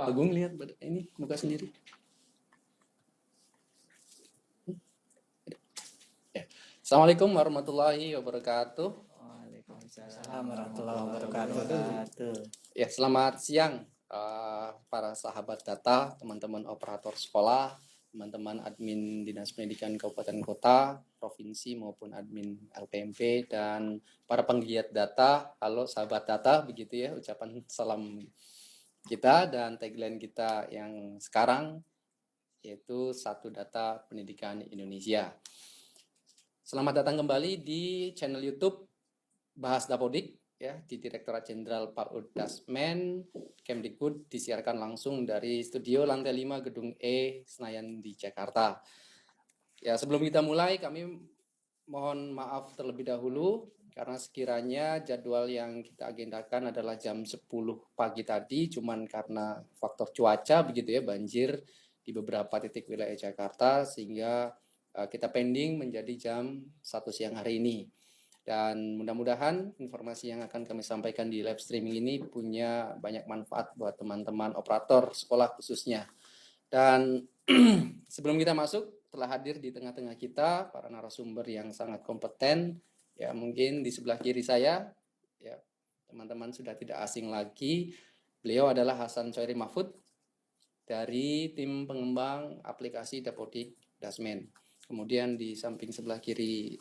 Agung lihat ini muka sendiri. Ya. Assalamualaikum warahmatullahi wabarakatuh. Waalaikumsalam warahmatullahi wabarakatuh. Ya, selamat siang para sahabat data, teman-teman operator sekolah, teman-teman admin Dinas Pendidikan Kabupaten Kota, Provinsi maupun admin LPMP, dan para penggiat data. Halo sahabat data, begitu ya ucapan salam kita dan tagline kita yang sekarang, yaitu Satu Data Pendidikan Indonesia. Selamat datang kembali di channel YouTube Bahas Dapodik ya, di Direktorat Jenderal PAUD Dasmen Kemdikbud, disiarkan langsung dari studio lantai 5 Gedung E Senayan di Jakarta. Ya, sebelum kita mulai kami mohon maaf terlebih dahulu karena sekiranya jadwal yang kita agendakan adalah jam 10 pagi tadi, cuman karena faktor cuaca begitu ya, banjir di beberapa titik wilayah Jakarta, sehingga kita pending menjadi jam 1 siang hari ini. Dan mudah-mudahan informasi yang akan kami sampaikan di live streaming ini punya banyak manfaat buat teman-teman operator sekolah khususnya. Dan sebelum kita masuk, telah hadir di tengah-tengah kita para narasumber yang sangat kompeten. Ya, mungkin di sebelah kiri saya, ya teman-teman sudah tidak asing lagi. Beliau adalah Hasan Choiri Mahfud dari tim pengembang aplikasi Dapodik Dasmen. Kemudian di samping sebelah kiri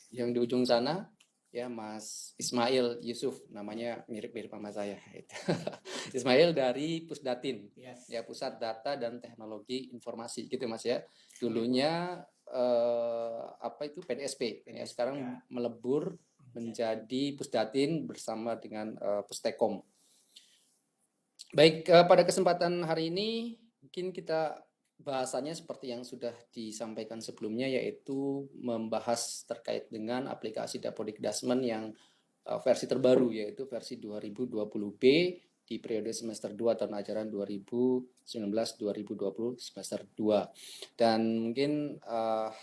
yang di ujung sana, ya Mas Ismail Yusuf, namanya mirip-mirip sama saya. Ismail dari Pusdatin, yes. Ya Pusat Data dan Teknologi Informasi, gitu Mas ya. Dulunya PDSP, ya sekarang ya melebur menjadi Pusdatin bersama dengan Pustekom. Baik, pada kesempatan hari ini mungkin kita bahasanya seperti yang sudah disampaikan sebelumnya, yaitu membahas terkait dengan aplikasi Dapodik Dasmen yang versi terbaru, yaitu versi 2020B di periode semester 2 tahun ajaran 2019-2020 semester 2. Dan mungkin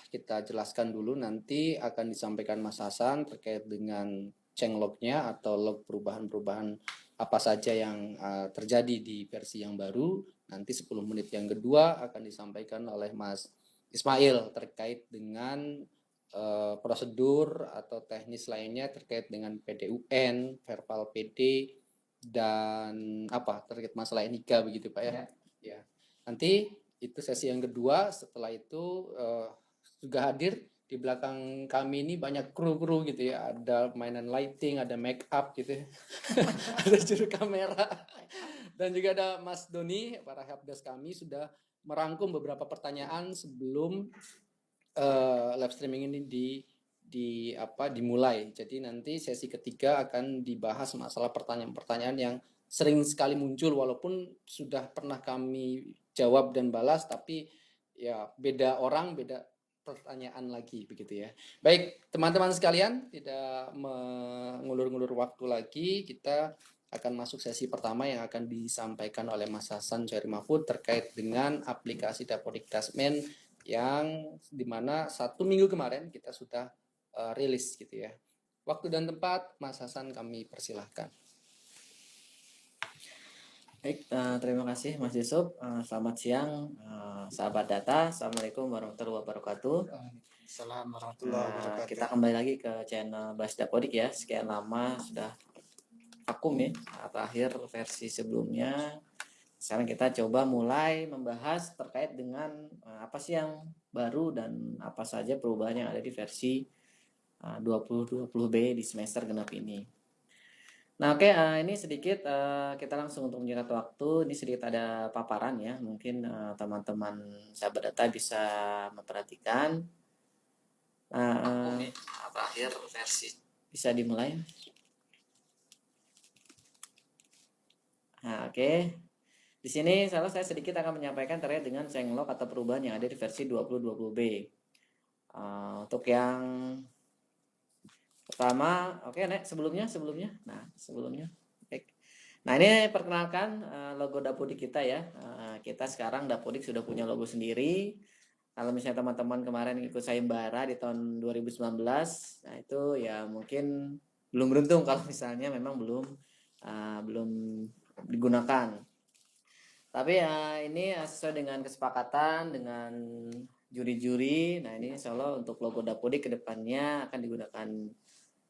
kita jelaskan dulu, nanti akan disampaikan Mas Hasan terkait dengan changelognya atau log perubahan-perubahan apa saja yang terjadi di versi yang baru. Nanti 10 menit yang kedua akan disampaikan oleh Mas Ismail terkait dengan prosedur atau teknis lainnya terkait dengan PDUN, verbal PD, dan terkait masalah NIK begitu Pak ya. Ya. Nanti itu sesi yang kedua. Setelah itu juga hadir di belakang kami ini banyak kru-kru gitu ya, ada mainan lighting, ada make up gitu ya. Ada juru kamera, dan juga ada Mas Doni, para helpdesk kami sudah merangkum beberapa pertanyaan sebelum live streaming ini dimulai. Jadi nanti sesi ketiga akan dibahas masalah pertanyaan-pertanyaan yang sering sekali muncul, walaupun sudah pernah kami jawab dan balas, tapi ya beda orang, beda pertanyaan lagi begitu ya. Baik, teman-teman sekalian, tidak mengulur-ngulur waktu lagi, kita akan masuk sesi pertama yang akan disampaikan oleh Mas Hasan Choiri Mahfud terkait dengan aplikasi Dapodik Dasmen yang dimana 1 minggu kemarin kita sudah rilis gitu ya. Waktu dan tempat Mas Hasan kami persilahkan. Baik, terima kasih Mas Yusuf. Selamat siang sahabat data. Assalamualaikum warahmatullahi wabarakatuh. Assalamualaikum warahmatullahi wabarakatuh. Kita kembali lagi ke channel Bahas Dapodik ya. Sekian lama sudah vakum ya. Terakhir versi sebelumnya. Sekarang kita coba mulai membahas terkait dengan apa sih yang baru dan apa saja perubahan yang ada di versi 2020B di semester genap ini. Nah oke, ini sedikit kita langsung untuk menyingkat waktu. Ini sedikit ada paparan ya. Mungkin teman-teman sahabat data bisa memperhatikan. Terakhir versi bisa dimulai. Nah oke. Di sini saya sedikit akan menyampaikan terkait dengan changelog atau perubahan yang ada di versi 2020B. Untuk yang pertama, sebelumnya. Nah, sebelumnya. Nah, ini perkenalkan logo Dapodik kita ya. Kita sekarang Dapodik sudah punya logo sendiri. Kalau misalnya teman-teman kemarin ikut sayembara di tahun 2019, nah itu ya mungkin belum beruntung kalau misalnya memang belum digunakan. Tapi ini sesuai dengan kesepakatan dengan juri-juri. Nah ini insya Allah untuk logo Dapodik ke depannya akan digunakan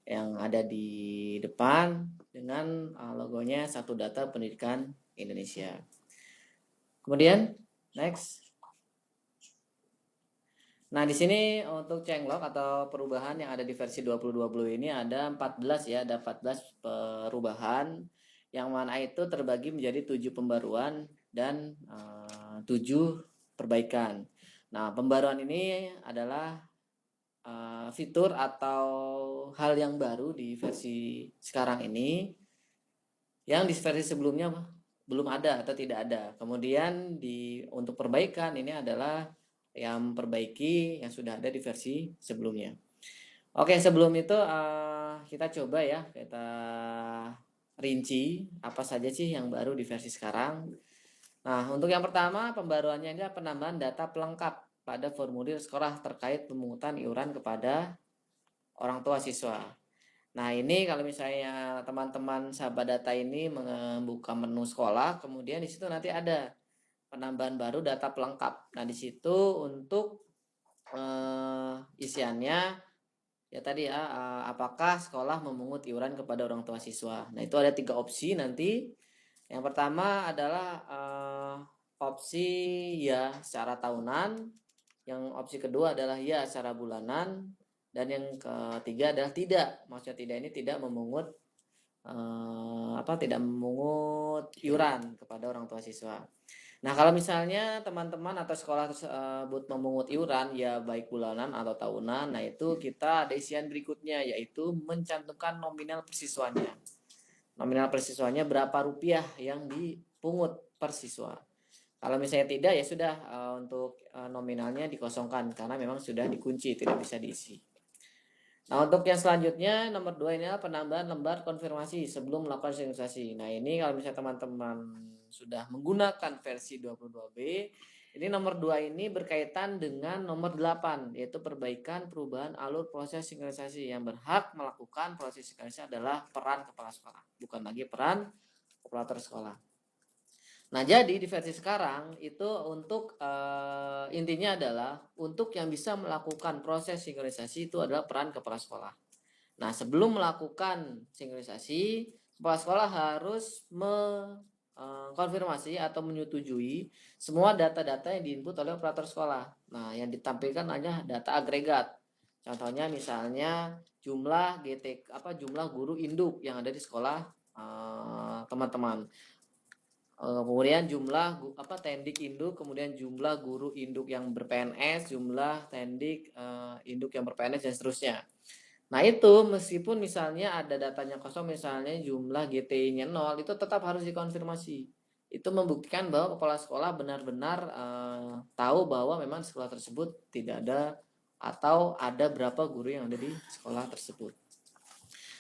yang ada di depan dengan logonya Satu Data Pendidikan Indonesia. Kemudian next. Nah, di sini untuk changelog atau perubahan yang ada di versi 2020 ini ada 14 ya, ada 14 perubahan yang mana itu terbagi menjadi 7 pembaruan dan 7 perbaikan. Nah, pembaruan ini adalah fitur atau hal yang baru di versi sekarang ini yang di versi sebelumnya belum ada atau tidak ada. Kemudian untuk perbaikan ini adalah yang perbaiki yang sudah ada di versi sebelumnya. Oke, sebelum itu kita coba ya, kita rinci apa saja sih yang baru di versi sekarang. Nah, untuk yang pertama pembaruannya adalah penambahan data pelengkap pada formulir sekolah terkait pemungutan iuran kepada orang tua siswa. Nah, ini kalau misalnya teman-teman sahabat data ini membuka menu sekolah, kemudian di situ nanti ada penambahan baru data pelengkap. Nah, di situ untuk isiannya ya tadi ya, apakah sekolah memungut iuran kepada orang tua siswa. Nah, itu ada 3 opsi nanti. Yang pertama adalah opsi ya secara tahunan, yang opsi kedua adalah ya secara bulanan, dan yang ketiga adalah tidak. Maksudnya tidak ini tidak memungut tidak memungut iuran kepada orang tua siswa. Nah, kalau misalnya teman-teman atau sekolah tersebut memungut iuran ya baik bulanan atau tahunan, nah itu kita ada isian berikutnya yaitu mencantumkan nominal persiswanya. Nominal persiswanya berapa rupiah yang dipungut per siswa. Kalau misalnya tidak ya sudah untuk nominalnya dikosongkan karena memang sudah dikunci, tidak bisa diisi. Nah, untuk yang selanjutnya nomor 2 ini adalah penambahan lembar konfirmasi sebelum melakukan sinkronisasi. Nah, ini kalau misalnya teman-teman sudah menggunakan versi 22B, ini nomor 2 ini berkaitan dengan nomor 8, yaitu perbaikan perubahan alur proses sinkronisasi. Yang berhak melakukan proses sinkronisasi adalah peran kepala sekolah, bukan lagi peran operator sekolah. Nah, jadi di versi sekarang itu untuk intinya adalah untuk yang bisa melakukan proses sinkronisasi itu adalah peran kepala sekolah. Nah, sebelum melakukan sinkronisasi, kepala sekolah harus mengkonfirmasi atau menyetujui semua data-data yang diinput oleh operator sekolah. Nah, yang ditampilkan hanya data agregat. Contohnya misalnya jumlah jumlah guru induk yang ada di sekolah teman-teman. Kemudian jumlah tendik induk, kemudian jumlah guru induk yang ber-PNS, jumlah tendik induk yang ber-PNS dan seterusnya. Nah, itu meskipun misalnya ada datanya kosong, misalnya jumlah GTI-nya 0, itu tetap harus dikonfirmasi. Itu membuktikan bahwa kepala sekolah benar-benar tahu bahwa memang sekolah tersebut tidak ada atau ada berapa guru yang ada di sekolah tersebut.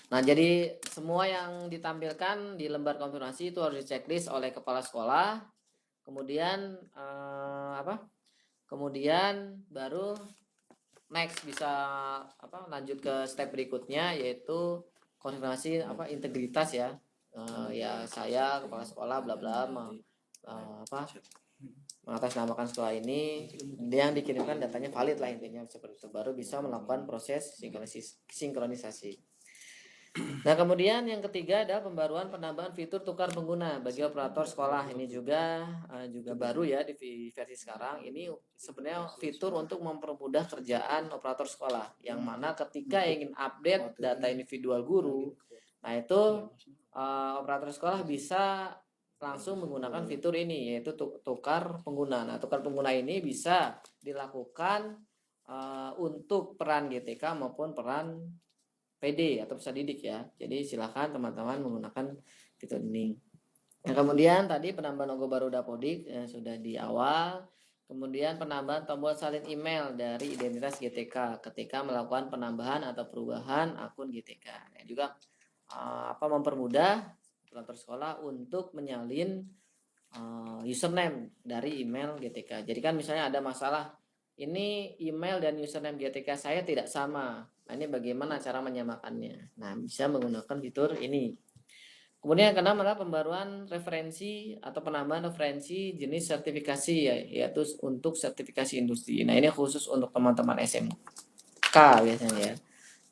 Nah, jadi semua yang ditampilkan di lembar konfirmasi itu harus diceklis oleh kepala sekolah. Kemudian Kemudian baru next bisa lanjut ke step berikutnya yaitu konfirmasi integritas ya. Ya saya kepala sekolah bla bla mengatasnamakan sekolah ini, yang dikirimkan datanya valid lah intinya seperti itu, baru bisa melakukan proses sinkronisasi. Nah, kemudian yang ketiga adalah pembaruan penambahan fitur tukar pengguna bagi operator sekolah. Ini juga baru ya di versi sekarang. Ini sebenarnya fitur untuk mempermudah kerjaan operator sekolah, yang mana ketika ingin update data individual guru, nah itu operator sekolah bisa langsung menggunakan fitur ini, yaitu tukar pengguna. Nah, tukar pengguna ini bisa dilakukan untuk peran GTK maupun peran PD atau peserta didik ya. Jadi silakan teman-teman menggunakan fitur ini. Nah, kemudian tadi penambahan logo baru Dapodik sudah di awal. Kemudian penambahan tombol salin email dari identitas GTK ketika melakukan penambahan atau perubahan akun GTK. Nah, juga mempermudah operator sekolah untuk menyalin username dari email GTK. Jadi kan misalnya ada masalah, ini email dan username GTK saya tidak sama. Nah, ini bagaimana cara menyamakannya? Nah, bisa menggunakan fitur ini. Kemudian yang keenam adalah pembaruan referensi atau penambahan referensi jenis sertifikasi ya, yaitu untuk sertifikasi industri. Nah, ini khusus untuk teman-teman SMK biasanya ya,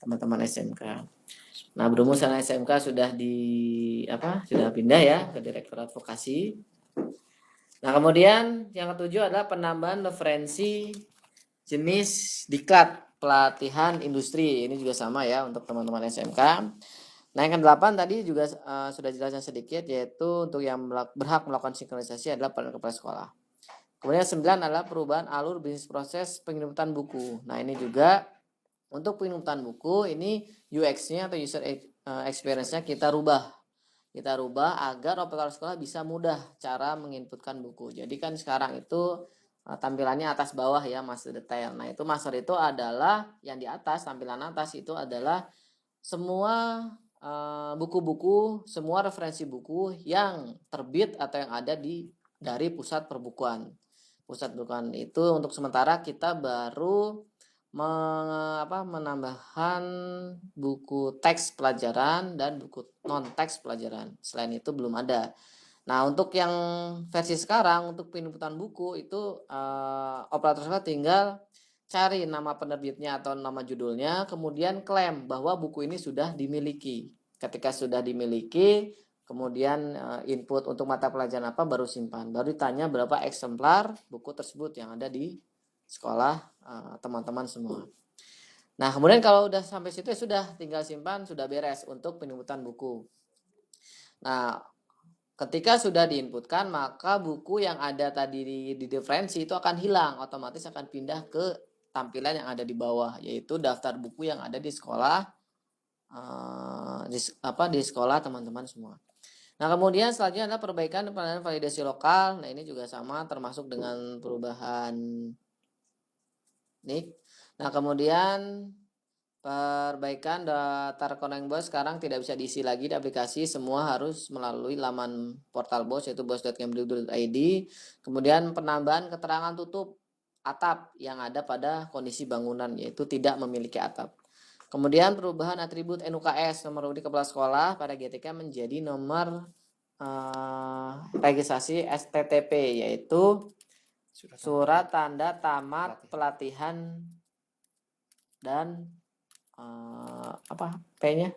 teman-teman SMK. Nah, berhubung sana SMK sudah sudah pindah ya ke Direktorat Vokasi. Nah, kemudian yang ketujuh adalah penambahan referensi jenis diklat pelatihan industri. Ini juga sama ya untuk teman-teman SMK. Nah, yang ke-8 tadi juga sudah jelaskan sedikit, yaitu untuk yang berhak melakukan sinkronisasi adalah pada kepala sekolah. Kemudian yang 9 adalah perubahan alur bisnis proses penginputan buku. Nah, ini juga untuk penginputan buku ini UX-nya atau user experience-nya kita rubah. Kita rubah agar operator sekolah bisa mudah cara menginputkan buku. Jadi kan sekarang itu tampilannya atas bawah ya, master detail. Nah, itu master itu adalah yang di atas, tampilan atas itu adalah semua buku-buku, semua referensi buku yang terbit atau yang ada dari pusat perbukuan. Pusat perbukuan itu untuk sementara kita baru menambahkan buku teks pelajaran dan buku non teks pelajaran. Selain itu belum ada. Nah, untuk yang versi sekarang untuk penginputan buku itu operator sekolah tinggal cari nama penerbitnya atau nama judulnya, kemudian klaim bahwa buku ini sudah dimiliki. Ketika sudah dimiliki, kemudian input untuk mata pelajaran apa baru simpan. Baru ditanya berapa eksemplar buku tersebut yang ada di sekolah teman-teman semua. Nah, kemudian kalau udah sampai situ ya sudah tinggal simpan, sudah beres untuk penjemputan buku. Nah, ketika sudah diinputkan, maka buku yang ada tadi di referensi itu akan hilang, otomatis akan pindah ke tampilan yang ada di bawah, yaitu daftar buku yang ada di sekolah di sekolah teman-teman semua. Nah, kemudian selanjutnya adalah perbaikan penanganan validasi lokal. Nah, ini juga sama termasuk dengan perubahan NIK. Nah, kemudian perbaikan daftar koneng BOS sekarang tidak bisa diisi lagi di aplikasi, semua harus melalui laman portal BOS yaitu bos.kemdikbud.id. Kemudian penambahan keterangan tutup atap yang ada pada kondisi bangunan yaitu tidak memiliki atap. Kemudian perubahan atribut NUKS nomor urut kepala sekolah pada GTK menjadi nomor registrasi STTP yaitu surat tanda tamat pelatihan dan P-nya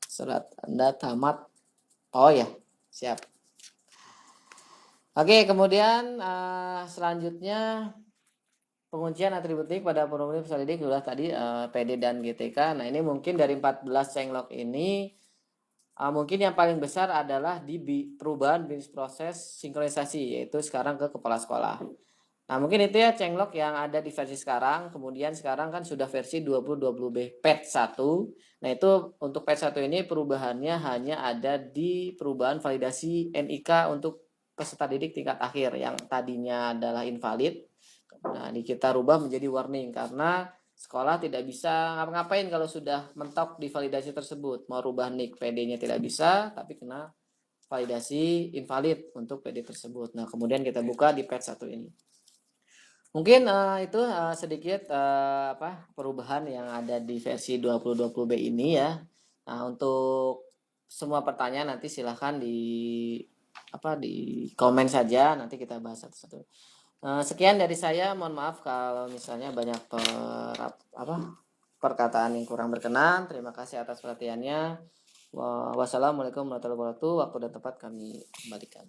surat tanda tamat. Oh ya, siap. Oke, kemudian selanjutnya penguncian atribut NIK pada program peserta didik sudah tadi PD dan GTK. Nah, ini mungkin dari 14 changelog ini mungkin yang paling besar adalah di perubahan bisnis proses sinkronisasi yaitu sekarang ke kepala sekolah. Nah, mungkin itu ya changelog yang ada di versi sekarang. Kemudian sekarang kan sudah versi 2020B patch 1. Nah, itu untuk patch 1 ini perubahannya hanya ada di perubahan validasi NIK untuk peserta didik tingkat akhir yang tadinya adalah invalid. Nah, ini kita rubah menjadi warning karena sekolah tidak bisa ngapa-ngapain kalau sudah mentok di validasi tersebut. Mau rubah NIK PD-nya tidak bisa, tapi kena validasi invalid untuk PD tersebut. Nah, kemudian kita buka di patch 1 ini. Mungkin itu sedikit perubahan yang ada di versi 2020B ini ya. Nah, untuk semua pertanyaan nanti silahkan di komen saja, nanti kita bahas satu-satu. Sekian dari saya, mohon maaf kalau misalnya banyak perkataan yang kurang berkenan. Terima kasih atas perhatiannya. Wassalamualaikum warahmatullahi wabarakatuh. Waktu dan tempat kami kembalikan.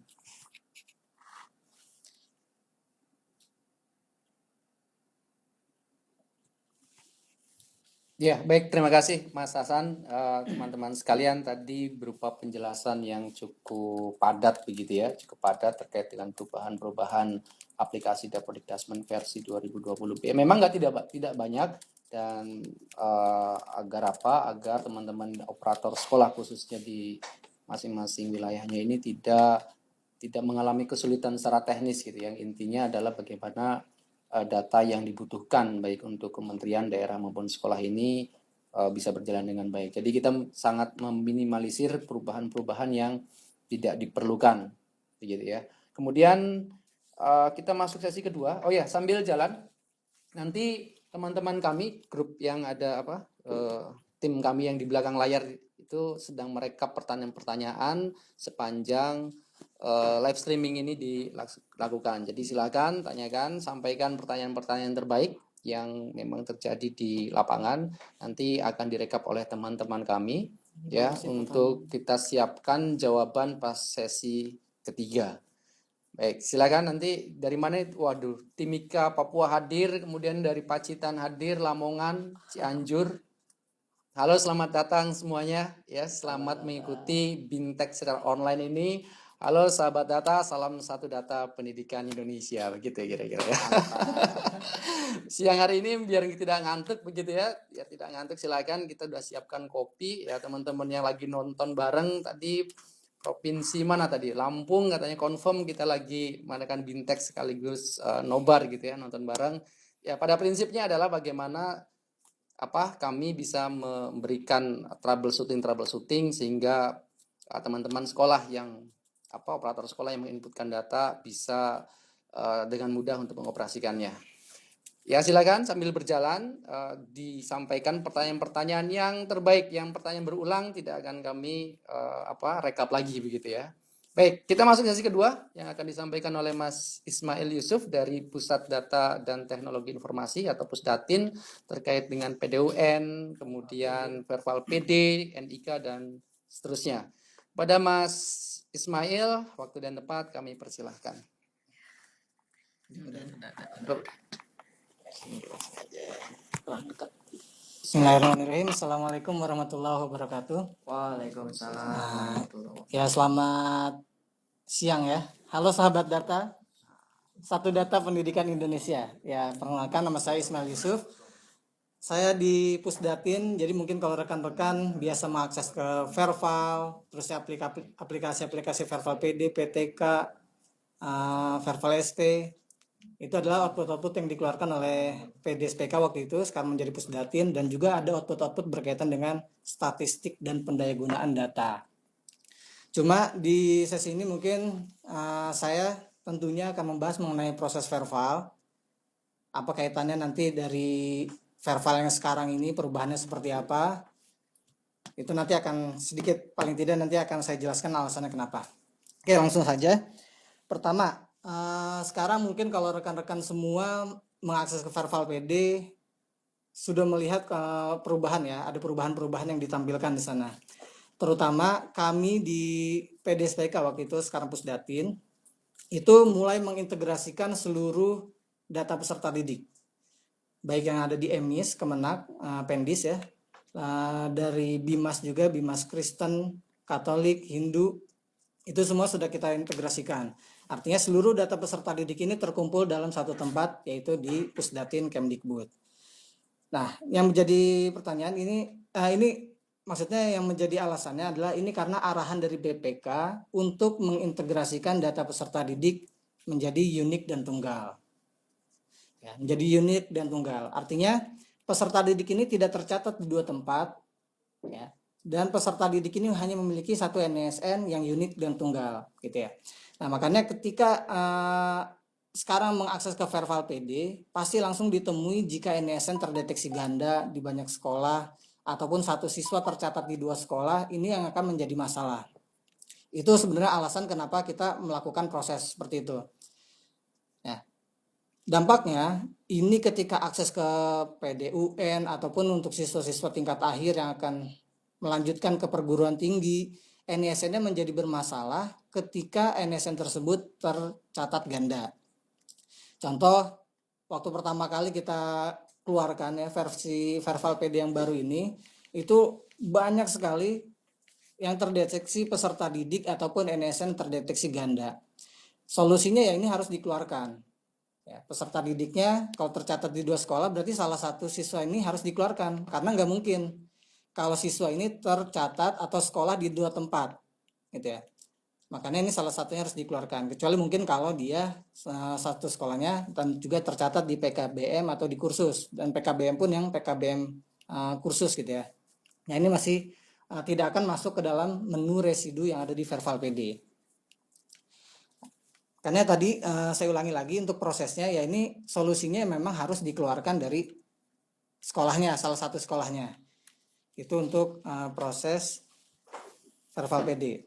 Ya, baik, terima kasih Mas Hasan. Teman-teman sekalian, tadi berupa penjelasan yang cukup padat begitu ya, cukup padat terkait dengan perubahan aplikasi Dapodik Dasmen versi 2020B. Memang tidak banyak dan agar teman-teman operator sekolah khususnya di masing-masing wilayahnya ini tidak mengalami kesulitan secara teknis gitu. Yang intinya adalah bagaimana data yang dibutuhkan baik untuk kementerian, daerah maupun sekolah ini bisa berjalan dengan baik. Jadi kita sangat meminimalisir perubahan-perubahan yang tidak diperlukan, gitu ya. Kemudian kita masuk sesi kedua. Oh ya, sambil jalan nanti teman-teman kami grup yang ada tim kami yang di belakang layar itu sedang merekap pertanyaan-pertanyaan sepanjang live streaming ini dilakukan. Jadi silakan tanyakan, sampaikan pertanyaan-pertanyaan terbaik yang memang terjadi di lapangan. Nanti akan direkap oleh teman-teman kami ya untuk kita siapkan jawaban pas sesi ketiga. Baik, silakan nanti dari mana? Waduh, Timika Papua hadir, kemudian dari Pacitan hadir, Lamongan, Cianjur. Halo, selamat datang semuanya ya. Selamat mengikuti Bintek secara online ini. Halo sahabat data, salam satu data pendidikan Indonesia, begitu ya kira-kira ya. Siang hari ini biar tidak ngantuk begitu ya. Ya tidak ngantuk silakan, kita udah siapkan kopi ya teman-teman yang lagi nonton bareng tadi. Provinsi mana tadi? Lampung katanya confirm kita lagi mengadakan Bintek sekaligus nobar gitu ya, nonton bareng. Ya pada prinsipnya adalah bagaimana kami bisa memberikan troubleshooting sehingga teman-teman sekolah yang operator sekolah yang menginputkan data bisa dengan mudah untuk mengoperasikannya. Ya silakan sambil berjalan disampaikan pertanyaan-pertanyaan yang terbaik, yang pertanyaan berulang tidak akan kami rekap lagi begitu ya. Baik, kita masuk sesi kedua yang akan disampaikan oleh Mas Ismail Yusuf dari Pusat Data dan Teknologi Informasi atau Pusdatin terkait dengan PDUN, kemudian Verval PD, NIK dan seterusnya. Pada Mas Ismail, waktu dan tempat kami persilahkan. Bismillahirrahmanirrahim. Assalamualaikum warahmatullahi wabarakatuh. Waalaikumsalam. Ya, selamat siang ya. Halo sahabat data, Satu Data Pendidikan Indonesia. Ya, perkenalkan nama saya Ismail Yusuf. Saya di Pusdatin, jadi mungkin kalau rekan-rekan biasa mengakses ke Verval, terus aplikasi-aplikasi Verval PD, PTK, Verval ST, itu adalah output-output yang dikeluarkan oleh PDSPK waktu itu, sekarang menjadi Pusdatin, dan juga ada output-output berkaitan dengan statistik dan pendayagunaan data. Cuma di sesi ini mungkin saya tentunya akan membahas mengenai proses Verval, apa kaitannya nanti dari Verval yang sekarang ini, perubahannya seperti apa, itu nanti akan sedikit, paling tidak nanti akan saya jelaskan alasannya kenapa. Oke, langsung saja. Pertama, sekarang mungkin kalau rekan-rekan semua mengakses ke Verval PD sudah melihat perubahan ya, ada perubahan-perubahan yang ditampilkan di sana. Terutama kami di PDSPK waktu itu, sekarang Pusdatin, itu mulai mengintegrasikan seluruh data peserta didik, baik yang ada di EMIS, Kemenak, Pendis ya, dari Bimas juga, Bimas Kristen, Katolik, Hindu, itu semua sudah kita integrasikan. Artinya seluruh data peserta didik ini terkumpul dalam satu tempat, yaitu di Pusdatin Kemdikbud. Nah, yang menjadi pertanyaan ini maksudnya yang menjadi alasannya adalah ini karena arahan dari BPK untuk mengintegrasikan data peserta didik menjadi unik dan tunggal. Ya, menjadi unik dan tunggal. Artinya peserta didik ini tidak tercatat di dua tempat, ya. Dan peserta didik ini hanya memiliki satu NISN yang unik dan tunggal, gitu ya. Nah, makanya ketika sekarang mengakses ke Verval PD, pasti langsung ditemui jika NISN terdeteksi ganda di banyak sekolah ataupun satu siswa tercatat di dua sekolah, ini yang akan menjadi masalah. Itu sebenarnya alasan kenapa kita melakukan proses seperti itu. Ya. Dampaknya ini ketika akses ke PDUN ataupun untuk siswa-siswa tingkat akhir yang akan melanjutkan ke perguruan tinggi, NISN-nya menjadi bermasalah ketika NISN tersebut tercatat ganda. Contoh, waktu pertama kali kita keluarkan ya versi Verval PD yang baru ini, itu banyak sekali yang terdeteksi peserta didik ataupun NISN terdeteksi ganda. Solusinya ya ini harus dikeluarkan. Ya, peserta didiknya kalau tercatat di dua sekolah berarti salah satu siswa ini harus dikeluarkan, karena nggak mungkin kalau siswa ini tercatat atau sekolah di dua tempat, gitu ya. Makanya ini salah satunya harus dikeluarkan. Kecuali mungkin kalau dia satu sekolahnya dan juga tercatat di PKBM atau di kursus, dan PKBM pun yang PKBM kursus gitu ya. Nah ini masih tidak akan masuk ke dalam menu residu yang ada di Verval PD. Karena tadi saya ulangi lagi untuk prosesnya ya ini solusinya memang harus dikeluarkan dari sekolahnya, salah satu sekolahnya. Itu untuk proses Verval PD.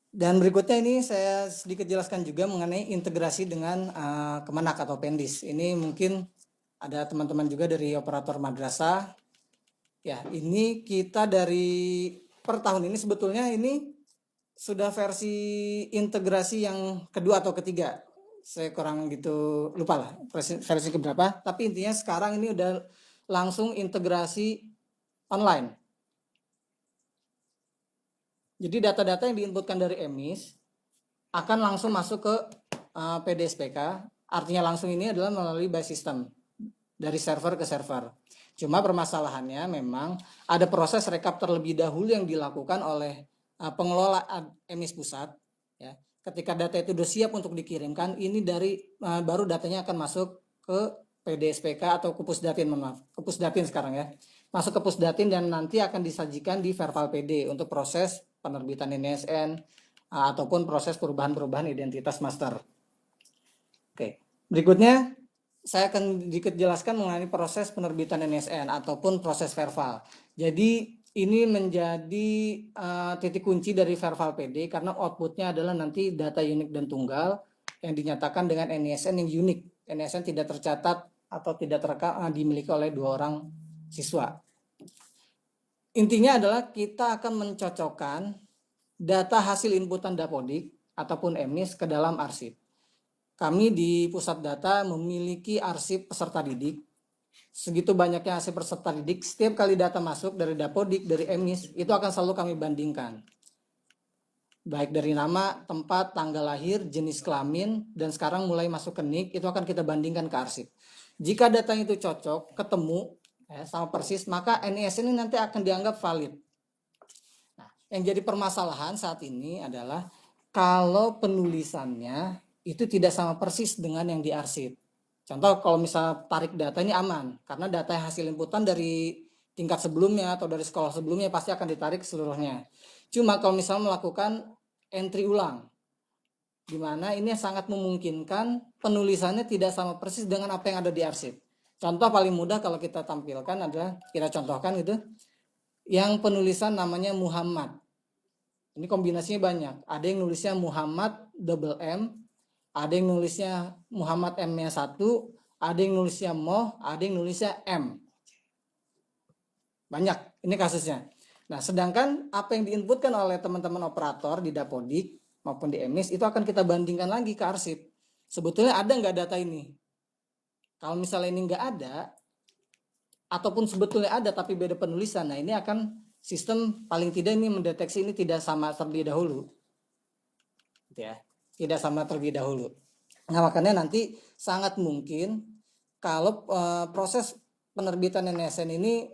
Dan berikutnya ini saya sedikit jelaskan juga mengenai integrasi dengan Kemenak atau Pendis. Ini mungkin ada teman-teman juga dari operator madrasah. Ya, ini kita dari per tahun ini sebetulnya ini sudah versi integrasi yang kedua atau ketiga. Saya kurang gitu lupa lah versi keberapa. Tapi intinya sekarang ini udah langsung integrasi online. Jadi data-data yang diinputkan dari EMIS akan langsung masuk ke PDSPK. Artinya langsung ini adalah melalui by system dari server ke server. Cuma permasalahannya memang ada proses rekap terlebih dahulu yang dilakukan oleh pengelola EMIS pusat. Ya, ketika data itu sudah siap untuk dikirimkan, ini dari baru datanya akan masuk ke PDSPK atau ke Pusdatin, maaf, ke Pusdatin sekarang ya. Masuk ke Pusdatin dan nanti akan disajikan di Verval PD untuk proses penerbitan NISN ataupun proses perubahan-perubahan identitas master. Oke, berikutnya saya akan sedikit jelaskan mengenai proses penerbitan NISN ataupun proses Verval. Jadi ini menjadi titik kunci dari Verval PD karena outputnya adalah nanti data unik dan tunggal yang dinyatakan dengan NISN yang unik. NISN tidak tercatat atau tidak terekam dimiliki oleh 2 orang siswa. Intinya adalah kita akan mencocokkan data hasil inputan Dapodik ataupun EMIS ke dalam arsip. Kami di pusat data memiliki arsip peserta didik. Segitu banyaknya arsip peserta didik, setiap kali data masuk dari Dapodik, dari EMIS, itu akan selalu kami bandingkan. Baik dari nama, tempat, tanggal lahir, jenis kelamin, dan sekarang mulai masuk ke NIK, itu akan kita bandingkan ke arsip. Jika data itu cocok, ketemu, sama persis, maka NISN ini nanti akan dianggap valid. Nah, yang jadi permasalahan saat ini adalah kalau penulisannya itu tidak sama persis dengan yang diarsip. Contoh kalau misalnya tarik data ini aman, karena data hasil inputan dari tingkat sebelumnya atau dari sekolah sebelumnya pasti akan ditarik seluruhnya. Cuma kalau misalnya melakukan entry ulang, di mana ini sangat memungkinkan penulisannya tidak sama persis dengan apa yang ada di arsip. Contoh paling mudah kalau kita tampilkan adalah, kita contohkan gitu, yang penulisan namanya Muhammad. Ini kombinasinya banyak. Ada yang nulisnya Muhammad double M, ada yang nulisnya Muhammad M-nya 1, ada yang nulisnya Moh, ada yang nulisnya M. Banyak, ini kasusnya. Nah, sedangkan apa yang diinputkan oleh teman-teman operator di Dapodik maupun di EMIS itu akan kita bandingkan lagi ke arsip. Sebetulnya ada nggak data ini? Kalau misalnya ini nggak ada, ataupun sebetulnya ada tapi beda penulisan, nah ini akan sistem paling tidak ini mendeteksi ini tidak sama terlebih dahulu. Ya, tidak sama terlebih dahulu. Nah, makanya nanti sangat mungkin kalau proses penerbitan NISN ini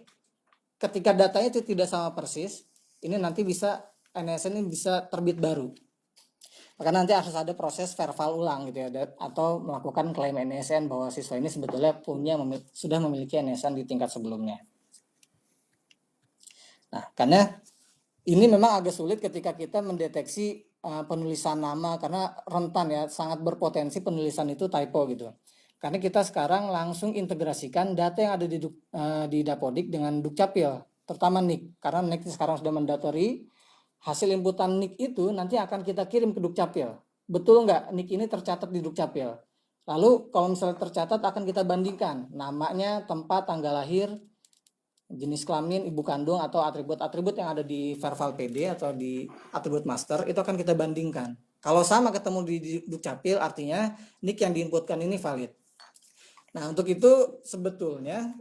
ketika datanya itu tidak sama persis, ini nanti bisa NISN ini bisa terbit baru. Maka nanti harus ada proses verval ulang gitu ya, atau melakukan klaim NISN bahwa siswa ini sebetulnya sudah memiliki NISN di tingkat sebelumnya. Nah, karena ini memang agak sulit ketika kita mendeteksi penulisan nama karena rentan ya, sangat berpotensi penulisan itu typo gitu. Karena kita sekarang langsung integrasikan data yang ada di Dapodik dengan Dukcapil, terutama NIK. Karena NIK sekarang sudah mendatori, hasil inputan NIK itu nanti akan kita kirim ke Dukcapil. Betul nggak NIK ini tercatat di Dukcapil? Lalu kalau misalnya tercatat akan kita bandingkan namanya, tempat, tanggal lahir, jenis kelamin, ibu kandung, atau atribut-atribut yang ada di Verval PD atau di atribut master itu akan kita bandingkan. Kalau sama ketemu di Dukcapil artinya NIK yang diinputkan ini valid. Nah, untuk itu sebetulnya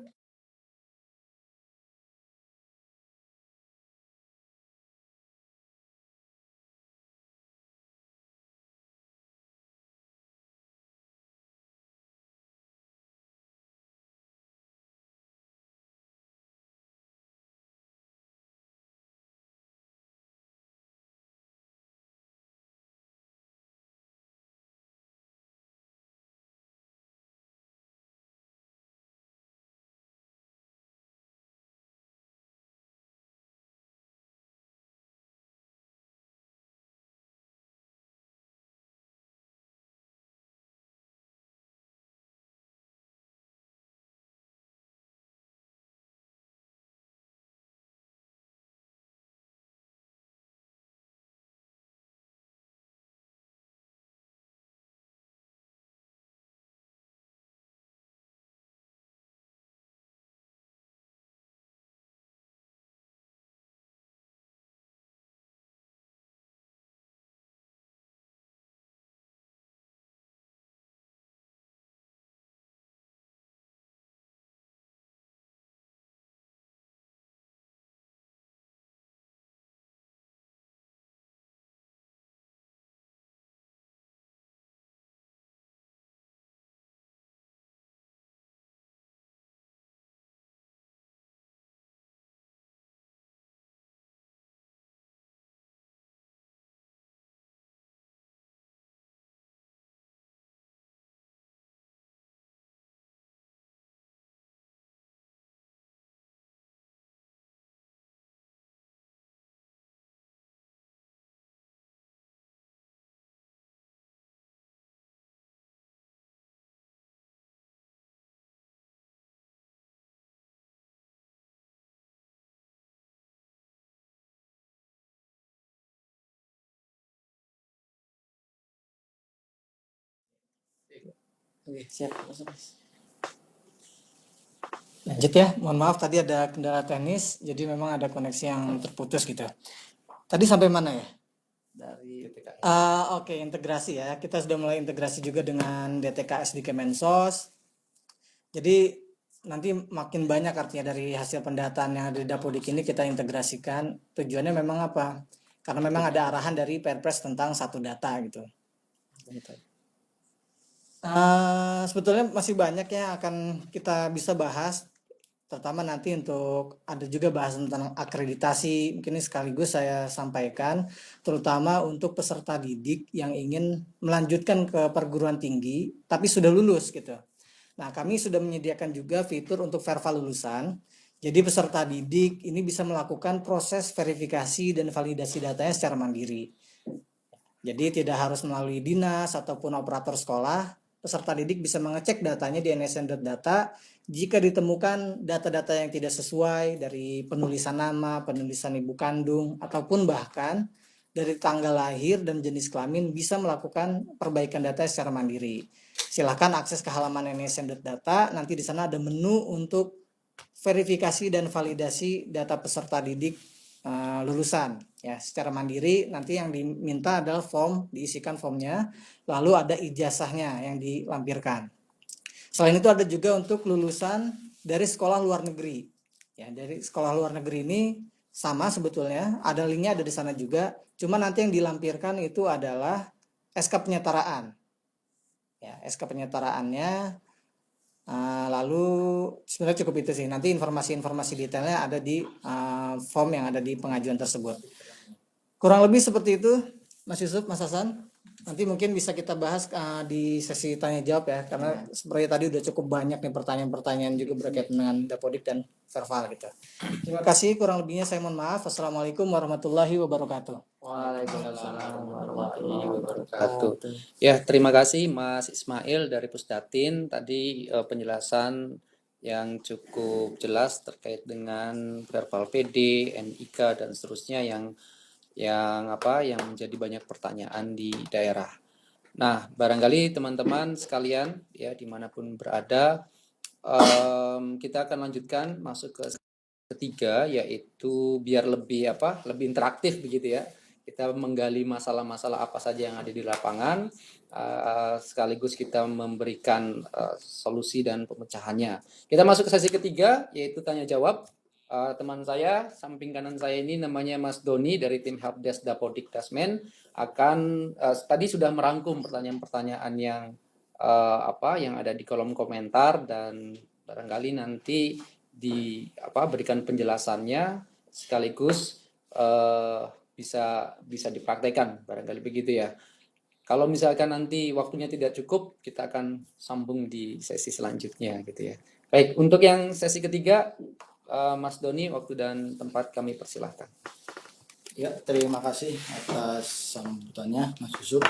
Oke, siap. Mas. Lanjut ya, mohon maaf tadi ada kendala teknis, jadi memang ada koneksi yang terputus gitu. Tadi sampai mana ya? Dari Oke, integrasi ya. Kita sudah mulai integrasi juga dengan DTKS di Kemensos. Jadi nanti makin banyak artinya dari hasil pendataan yang ada di Dapodik ini kita integrasikan. Tujuannya memang apa? Karena memang ada arahan dari Perpres tentang satu data gitu. Sebetulnya masih banyak yang akan kita bisa bahas, terutama nanti untuk ada juga bahas tentang akreditasi. Mungkin ini sekaligus saya sampaikan, terutama untuk peserta didik yang ingin melanjutkan ke perguruan tinggi tapi sudah lulus gitu. Nah, kami sudah menyediakan juga fitur untuk verva lulusan. Jadi peserta didik ini bisa melakukan proses verifikasi dan validasi datanya secara mandiri. Jadi tidak harus melalui dinas ataupun operator sekolah. Peserta didik bisa mengecek datanya di nsn.data. Jika ditemukan data-data yang tidak sesuai dari penulisan nama, penulisan ibu kandung, ataupun bahkan dari tanggal lahir dan jenis kelamin, bisa melakukan perbaikan data secara mandiri. Silahkan akses ke halaman nsn.data. Nanti di sana ada menu untuk verifikasi dan validasi data peserta didik lulusan ya secara mandiri. Nanti yang diminta adalah form, diisikan formnya, lalu ada ijazahnya yang dilampirkan. Selain itu ada juga untuk lulusan dari sekolah luar negeri ya. Dari sekolah luar negeri ini sama sebetulnya, ada linknya ada di sana juga, cuma nanti yang dilampirkan itu adalah SK penyetaraan ya. SK penyetaraannya lalu sebenarnya cukup itu sih. Nanti informasi-informasi detailnya ada di form yang ada di pengajuan tersebut. Kurang lebih seperti itu, Mas Yusuf, Mas Hasan. Nanti mungkin bisa kita bahas di sesi tanya jawab ya, karena seperti tadi udah cukup banyak nih pertanyaan-pertanyaan juga berkaitan dengan Dapodik dan Verval gitu. Terima kasih, kurang lebihnya saya mohon maaf. Assalamualaikum warahmatullahi wabarakatuh. Waalaikumsalam warahmatullahi Wabarakatuh. wabarakatuh. Ya, terima kasih Mas Ismail dari Pusdatin. Tadi penjelasan yang cukup jelas terkait dengan verbal PD, NIK dan seterusnya yang menjadi banyak pertanyaan di daerah. Nah, barangkali teman-teman sekalian ya dimanapun berada, kita akan lanjutkan masuk ke ketiga, yaitu biar lebih interaktif begitu ya. Kita menggali masalah-masalah apa saja yang ada di lapangan, sekaligus kita memberikan solusi dan pemecahannya. Kita masuk ke sesi ketiga, yaitu tanya jawab. Teman saya samping kanan saya ini namanya Mas Doni dari tim Helpdesk Dapodik Dasmen akan tadi sudah merangkum pertanyaan-pertanyaan yang ada di kolom komentar, dan barangkali nanti berikan penjelasannya sekaligus bisa dipraktekkan, barangkali begitu ya. Kalau misalkan nanti waktunya tidak cukup, kita akan sambung di sesi selanjutnya gitu ya. Baik, untuk yang sesi ketiga, Mas Doni, waktu dan tempat kami persilahkan. Ya, terima kasih atas sambutannya Mas Yusuf.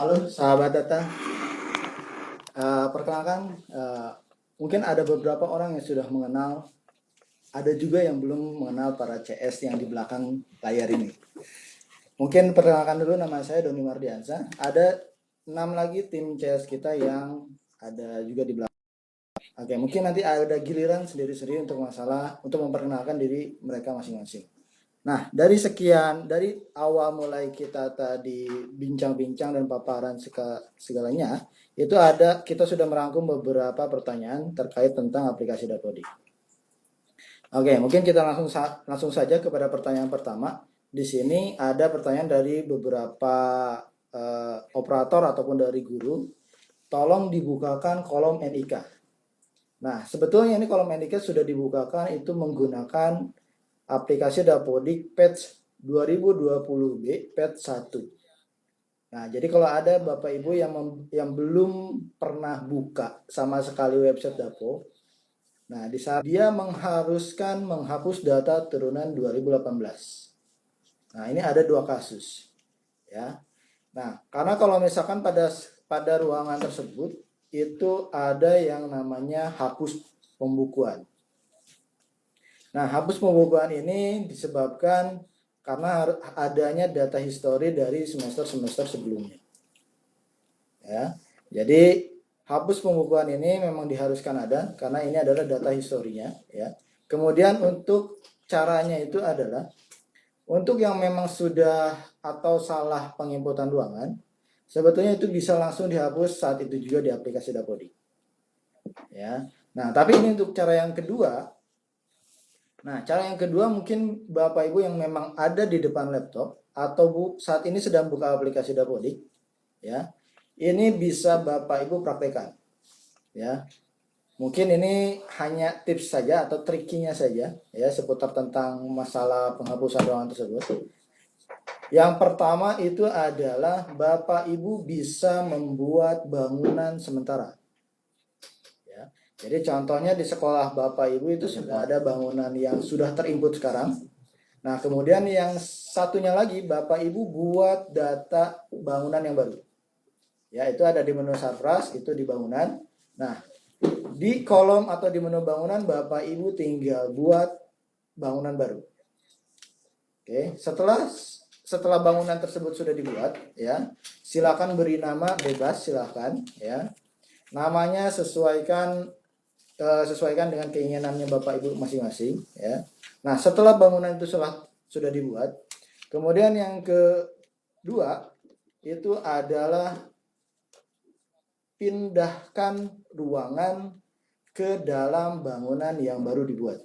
Halo sahabat data. Perkenalkan, mungkin ada beberapa orang yang sudah mengenal, ada juga yang belum mengenal para CS yang di belakang layar ini. Mungkin perkenalkan dulu, nama saya Doni Mardiansa. Ada 6 lagi tim CS kita yang ada juga di belakang. Oke, mungkin nanti ada giliran sendiri-sendiri untuk memperkenalkan diri mereka masing-masing. Nah, dari awal mulai kita tadi bincang-bincang dan paparan segalanya, kita sudah merangkum beberapa pertanyaan terkait tentang aplikasi Dapodik. Oke, mungkin kita langsung saja kepada pertanyaan pertama. Di sini ada pertanyaan dari beberapa operator ataupun dari guru. Tolong dibukakan kolom NIK. Nah, sebetulnya ini kolom NIK sudah dibukakan itu menggunakan aplikasi Dapodik Patch 2020B Patch 1. Nah, jadi kalau ada Bapak Ibu yang belum pernah buka sama sekali website Dapo, nah di saat dia mengharuskan menghapus data turunan 2018. Nah, ini ada 2 kasus. Ya. Nah, karena kalau misalkan pada ruangan tersebut itu ada yang namanya hapus pembukuan. Nah, hapus pembukuan ini disebabkan karena adanya data histori dari semester-semester sebelumnya. Ya. Jadi hapus pembukuan ini memang diharuskan ada karena ini adalah data historinya, ya. Kemudian untuk caranya itu adalah untuk yang memang sudah atau salah penginputan ruangan, sebetulnya itu bisa langsung dihapus saat itu juga di aplikasi Dapodik. Ya. Nah, tapi ini untuk cara yang kedua. Nah, cara yang kedua mungkin Bapak Ibu yang memang ada di depan laptop atau saat ini sedang buka aplikasi Dapodik, ya. Ini bisa Bapak Ibu praktekkan. Ya. Mungkin ini hanya tips saja atau trikinya saja ya seputar tentang masalah penghapusan ruangan tersebut. Yang pertama itu adalah Bapak Ibu bisa membuat bangunan sementara. Ya. Jadi contohnya di sekolah Bapak Ibu itu sudah ada bangunan yang sudah terinput sekarang. Nah, kemudian yang satunya lagi Bapak Ibu buat data bangunan yang baru. Ya, itu ada di menu Sarpras, itu di bangunan. Nah, di kolom atau di menu bangunan Bapak Ibu tinggal buat bangunan baru. Oke, setelah bangunan tersebut sudah dibuat, ya, silakan beri nama bebas, silakan, ya. Namanya sesuaikan dengan keinginannya Bapak Ibu masing-masing, ya. Nah, setelah bangunan itu sudah dibuat, kemudian yang kedua itu adalah pindahkan ruangan ke dalam bangunan yang baru dibuat.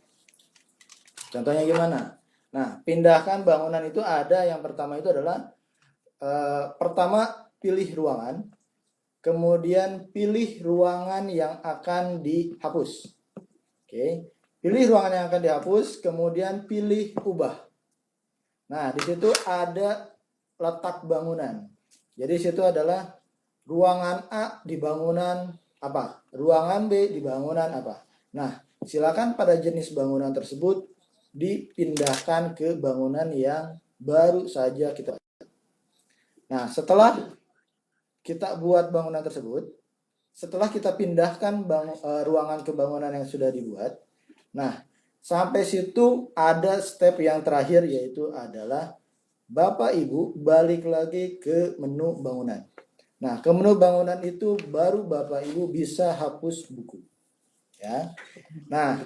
Contohnya gimana? Nah, pindahkan bangunan itu ada yang pertama itu adalah pertama pilih ruangan, kemudian pilih ruangan yang akan dihapus. Oke, pilih ruangan yang akan dihapus, kemudian pilih ubah. Nah, di situ ada letak bangunan. Jadi di situ adalah ruangan A di bangunan apa? Ruangan B di bangunan apa? Nah, silakan pada jenis bangunan tersebut dipindahkan ke bangunan yang baru saja kita. Nah, setelah kita buat bangunan tersebut, setelah kita pindahkan ruangan ke bangunan yang sudah dibuat, nah, sampai situ ada step yang terakhir yaitu adalah Bapak Ibu balik lagi ke menu bangunan. Nah, ke menu bangunan itu baru Bapak Ibu bisa hapus buku. Ya. Nah,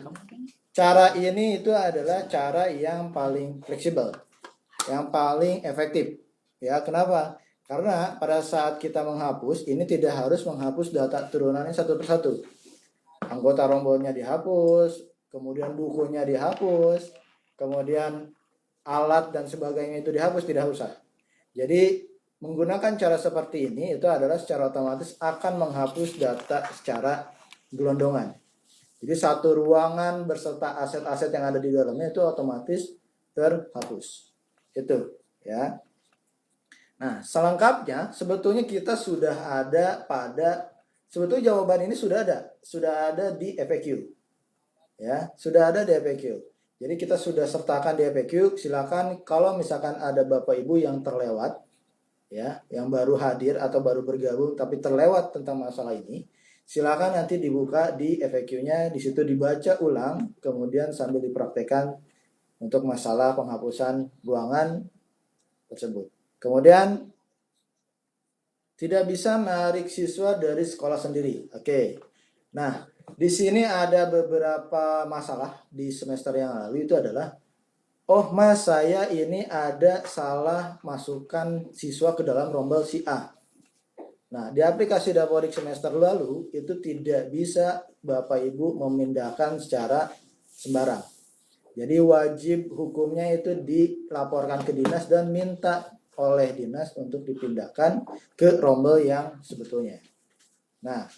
cara ini itu adalah cara yang paling fleksibel, yang paling efektif. Ya, kenapa? Karena pada saat kita menghapus, ini tidak harus menghapus data turunannya satu persatu. Anggota rombonnya dihapus, kemudian bukunya dihapus, kemudian alat dan sebagainya itu dihapus, tidak usah. Jadi menggunakan cara seperti ini itu adalah secara otomatis akan menghapus data secara gelondongan. Jadi satu ruangan beserta aset-aset yang ada di dalamnya itu otomatis terhapus. Itu, ya. Nah, selengkapnya sebetulnya kita sudah ada sebetulnya jawaban ini sudah ada di FAQ. Ya, sudah ada di FAQ. Jadi kita sudah sertakan di FAQ, silakan kalau misalkan ada Bapak Ibu yang terlewat, ya, yang baru hadir atau baru bergabung tapi terlewat tentang masalah ini, silakan nanti dibuka di FAQ-nya, di situ dibaca ulang, kemudian sambil dipraktekkan untuk masalah penghapusan ruangan tersebut. Kemudian tidak bisa menarik siswa dari sekolah sendiri. Oke. Nah, di sini ada beberapa masalah di semester yang lalu itu adalah oh mas, saya ini ada salah masukkan siswa ke dalam rombel si A. Nah, di aplikasi Dapodik semester lalu itu tidak bisa Bapak Ibu memindahkan secara sembarang. Jadi wajib hukumnya itu dilaporkan ke dinas dan minta oleh dinas untuk dipindahkan ke rombel yang sebetulnya. Nah,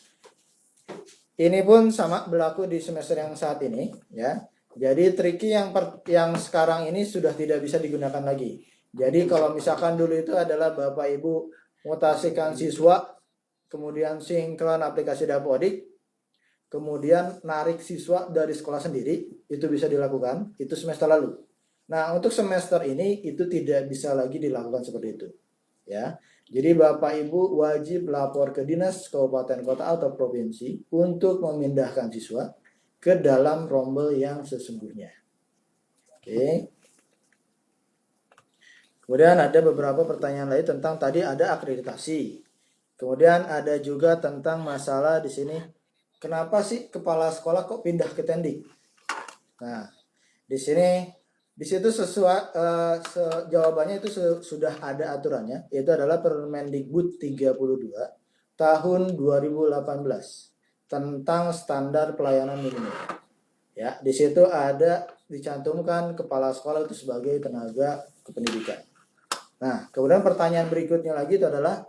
ini pun sama berlaku di semester yang saat ini, ya. Jadi triki yang sekarang ini sudah tidak bisa digunakan lagi. Jadi kalau misalkan dulu itu adalah Bapak Ibu mutasikan siswa, kemudian sinkron aplikasi Dapodik, kemudian narik siswa dari sekolah sendiri, itu bisa dilakukan, itu semester lalu. Nah, untuk semester ini itu tidak bisa lagi dilakukan seperti itu. Ya. Jadi Bapak Ibu wajib lapor ke dinas kabupaten kota atau provinsi untuk memindahkan siswa ke dalam rombel yang sesungguhnya. Oke. Kemudian ada beberapa pertanyaan lain tentang tadi ada akreditasi. Kemudian ada juga tentang masalah di sini, kenapa sih kepala sekolah kok pindah ke Tendik? Nah, di sini di situ jawabannya itu sudah ada aturannya, yaitu adalah Permendikbud 32 tahun 2018 tentang standar pelayanan minimum. Ya, di situ ada dicantumkan kepala sekolah itu sebagai tenaga kependidikan. Nah, kemudian pertanyaan berikutnya lagi itu adalah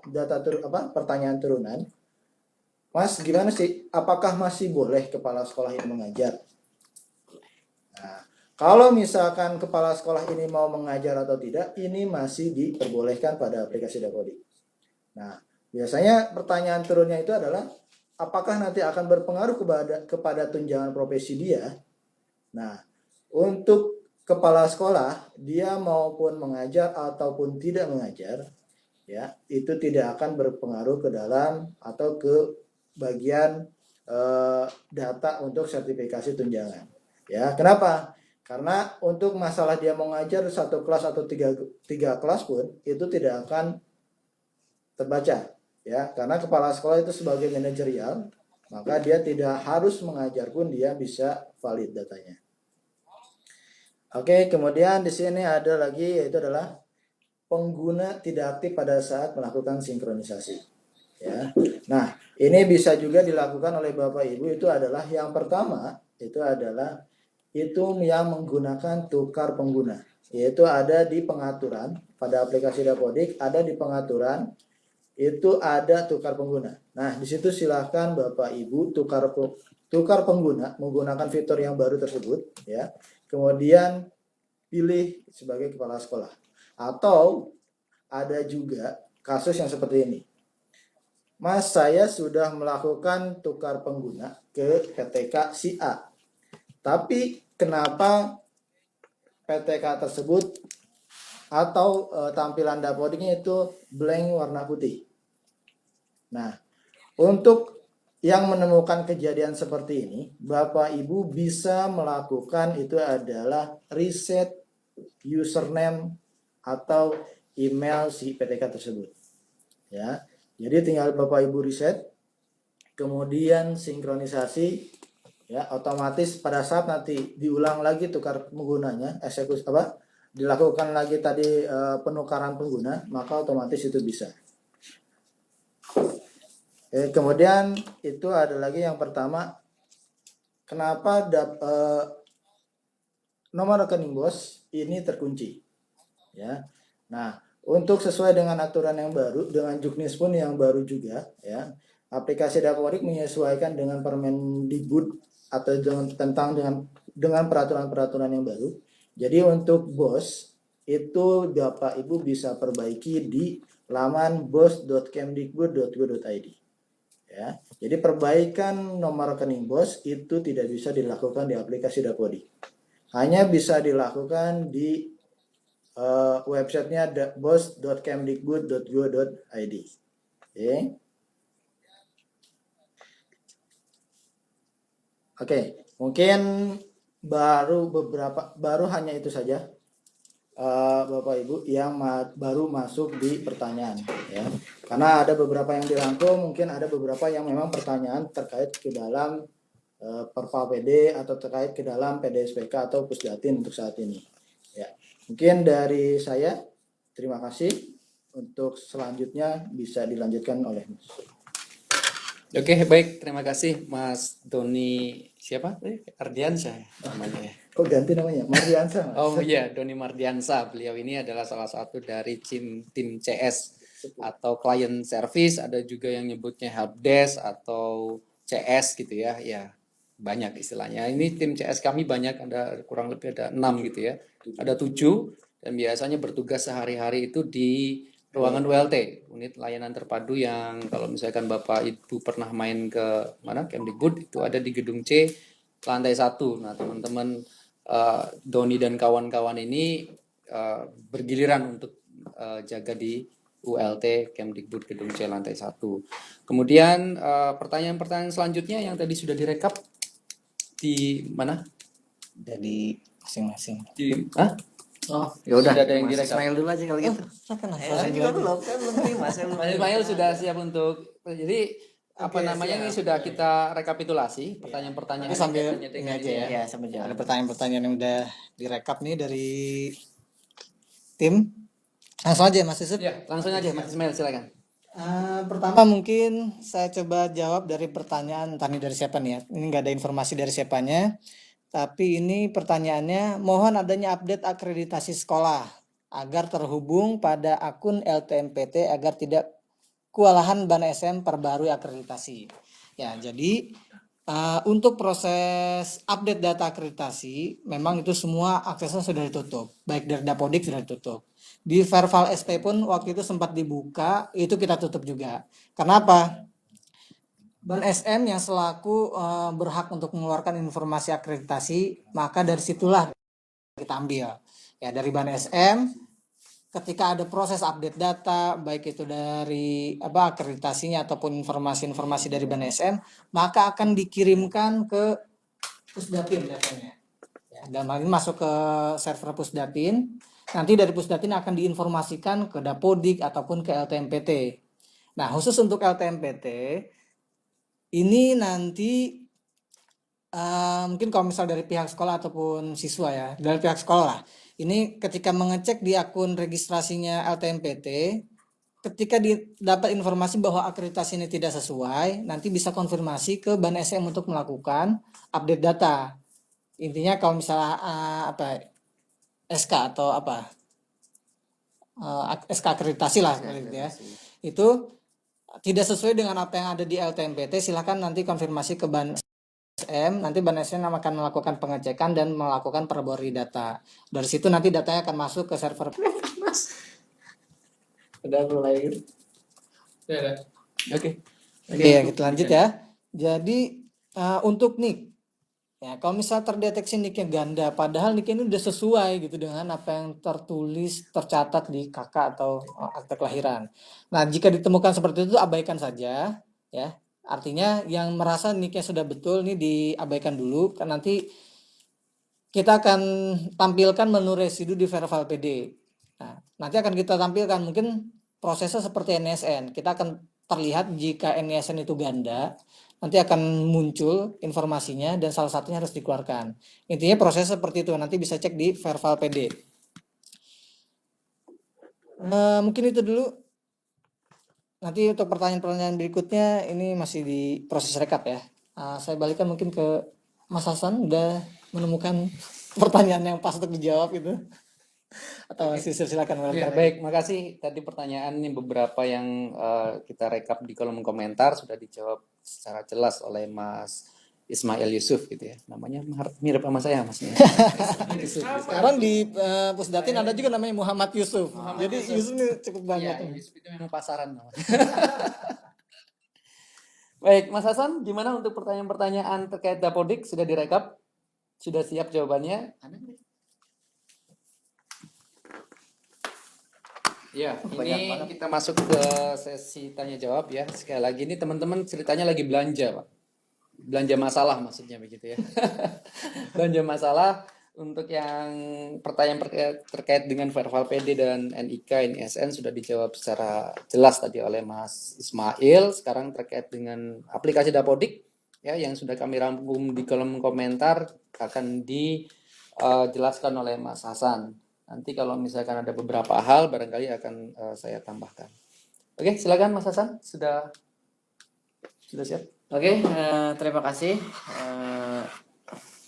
pertanyaan turunan. Mas, gimana sih? Apakah masih boleh kepala sekolah ini mengajar? Nah, kalau misalkan kepala sekolah ini mau mengajar atau tidak, ini masih diperbolehkan pada aplikasi Dapodik. Nah, biasanya pertanyaan turunnya itu adalah, apakah nanti akan berpengaruh kepada tunjangan profesi dia? Nah, untuk kepala sekolah, dia maupun mengajar ataupun tidak mengajar, ya, itu tidak akan berpengaruh ke dalam atau ke bagian data untuk sertifikasi tunjangan. Ya, kenapa? Karena untuk masalah dia mau ngajar satu kelas atau tiga kelas pun itu tidak akan terbaca, ya, karena kepala sekolah itu sebagai manajerial, maka dia tidak harus mengajar pun dia bisa valid datanya. Oke, kemudian di sini ada lagi yaitu adalah pengguna tidak aktif pada saat melakukan sinkronisasi. Ya. Nah, ini bisa juga dilakukan oleh Bapak Ibu, itu adalah yang pertama itu adalah itu yang menggunakan tukar pengguna, yaitu ada di pengaturan pada aplikasi Dapodik, ada di pengaturan itu ada tukar pengguna. Nah, di situ silahkan Bapak Ibu tukar pengguna menggunakan fitur yang baru tersebut, ya. Kemudian pilih sebagai kepala sekolah. Atau ada juga kasus yang seperti ini. Mas, saya sudah melakukan tukar pengguna ke PTK si A. Tapi kenapa PTK tersebut atau tampilan Dapodiknya itu blank warna putih? Nah, untuk yang menemukan kejadian seperti ini, Bapak Ibu bisa melakukan itu adalah reset username atau email si PTK tersebut. Ya, jadi tinggal Bapak Ibu reset, kemudian sinkronisasi, ya, otomatis pada saat nanti diulang lagi tukar penggunanya, dilakukan lagi tadi penukaran pengguna, maka otomatis itu bisa. Kemudian itu ada lagi yang pertama, kenapa nomor rekening BOS ini terkunci, ya. Nah, untuk sesuai dengan aturan yang baru, dengan juknis pun yang baru juga, ya, aplikasi Dapodik menyesuaikan dengan Permendikbud atau dengan peraturan-peraturan yang baru. Jadi untuk BOS itu Bapak Ibu bisa perbaiki di laman bos.kemdikbud.go.id. Ya, jadi perbaikan nomor rekening BOS itu tidak bisa dilakukan di aplikasi Dapodik. Hanya bisa dilakukan di websitenya bos.kemdikbud.go.id. Oke, mungkin baru hanya itu saja Bapak Ibu yang baru masuk di pertanyaan, ya. Karena ada beberapa yang dirangkum, mungkin ada beberapa yang memang pertanyaan terkait ke dalam Perpa PD atau terkait ke dalam PDSPK atau Pusdatin untuk saat ini. Ya, mungkin dari saya terima kasih. Untuk selanjutnya bisa dilanjutkan oleh Mas. Oke, baik, terima kasih Mas Doni siapa? Ardiansyah namanya ya. Kok ganti namanya? Mardiansa. Oh iya, Doni Mardiansa. Beliau ini adalah salah satu dari tim CS atau client service, ada juga yang nyebutnya helpdesk atau CS gitu ya. Ya, banyak istilahnya. Ini tim CS kami banyak, ada kurang lebih ada 6 gitu ya. Ada 7 dan biasanya bertugas sehari-hari itu di ruangan ULT, unit layanan terpadu, yang kalau misalkan Bapak Ibu pernah main ke mana Kemdikbud itu ada di gedung C lantai 1. Nah, teman-teman Doni dan kawan-kawan ini bergiliran untuk jaga di ULT Kemdikbud gedung C lantai 1. Kemudian pertanyaan-pertanyaan selanjutnya yang tadi sudah direkap di mana? Dari masing-masing. Oh, ya udah. Sudah ada yang Mas direkap. Ismail dulu aja kalau gitu. Silakan Mas. Saya juga belum, saya belum terima, saya belum Mas terima. Ismail sudah siap untuk jadi apa Oke, namanya ini siap. sudah kita rekapitulasi pertanyaan-pertanyaan Tapi sambil kaitannya ini dengan aja ya. Ya, sambil Ada jalan. pertanyaan-pertanyaan yang udah direkap nih dari tim. Langsung aja Mas Yusuf. Ya, langsung aja Mas Ismail silakan. Pertama mungkin saya coba jawab dari pertanyaan, entah ini dari siapa nih ya. Ini nggak ada informasi dari siapanya. Tapi ini pertanyaannya, mohon adanya update akreditasi sekolah agar terhubung pada akun LTMPT agar tidak kewalahan Ban SM perbarui akreditasi. Ya, jadi untuk proses update data akreditasi, memang itu semua aksesnya sudah ditutup, baik dari Dapodik sudah ditutup. Di Verval SP pun waktu itu sempat dibuka, itu kita tutup juga. Kenapa? Ban SM yang selaku berhak untuk mengeluarkan informasi akreditasi, maka dari situlah kita ambil. Ya, dari Ban SM, ketika ada proses update data, baik itu dari akreditasinya ataupun informasi-informasi dari Ban SM, maka akan dikirimkan ke Pusdatin datanya. Ya, dalam hal ini masuk ke server Pusdatin. Nanti dari Pusdatin akan diinformasikan ke Dapodik ataupun ke LTMPT. Nah, khusus untuk LTMPT, ini nanti mungkin kalau misal dari pihak sekolah ataupun siswa ya, dari pihak sekolah lah. Ini ketika mengecek di akun registrasinya LTMPT, ketika dapat informasi bahwa akreditasi ini tidak sesuai, nanti bisa konfirmasi ke Ban SM untuk melakukan update data. Intinya kalau misalnya SK atau SK akreditasi lah gitu ya. Itu tidak sesuai dengan apa yang ada di LTMPT, silakan nanti konfirmasi ke Ban SM, nanti Ban SM akan melakukan pengecekan dan melakukan perbarui data. Dari situ nanti datanya akan masuk ke server. Udah mulai. Oke. Oke, kita lanjut ya. Jadi untuk nick, ya kalau misal terdeteksi nicknya ganda, padahal nick ini udah sesuai gitu dengan apa yang tercatat di KK atau akte kelahiran. Nah, jika ditemukan seperti itu abaikan saja, ya. Artinya yang merasa nicknya sudah betul ini diabaikan dulu, kan nanti kita akan tampilkan menu residu di Verval PD. Nah, nanti akan kita tampilkan mungkin prosesnya seperti NISN. Kita akan terlihat jika NISN itu ganda, nanti akan muncul informasinya dan salah satunya harus dikeluarkan. Intinya proses seperti itu, nanti bisa cek di Verval PD. Mungkin itu dulu. Nanti untuk pertanyaan-pertanyaan berikutnya ini masih di proses rekap ya. Saya balikan mungkin ke Mas Hasan, udah menemukan pertanyaan yang pas untuk dijawab itu. Atau Mas Yusuf silakan. Ya, baik, makasih. Tadi pertanyaan ini beberapa yang kita rekap di kolom komentar sudah dijawab secara jelas oleh Mas Ismail Yusuf gitu ya. Namanya mirip sama saya Mas. Sekarang di Pusdatin ada juga namanya Muhammad Yusuf. Jadi Yusuf ini cukup banyak. Iya, Yusuf itu memang pasaran. Baik, Mas Hasan, gimana untuk pertanyaan-pertanyaan terkait Dapodik sudah direkap? Sudah siap jawabannya? Ya, ini kita masuk ke sesi tanya jawab ya. Sekali lagi ini teman-teman ceritanya lagi belanja, Pak. Belanja masalah maksudnya begitu ya. Belanja masalah untuk yang pertanyaan terkait dengan Verval PD dan NIK, NISN sudah dijawab secara jelas tadi oleh Mas Ismail. Sekarang terkait dengan aplikasi Dapodik ya yang sudah kami rangkum di kolom komentar akan dijelaskan oleh Mas Hasan. Nanti kalau misalkan ada beberapa hal barangkali akan saya tambahkan. Oke, silakan Mas Hasan, sudah siap? Oke, terima kasih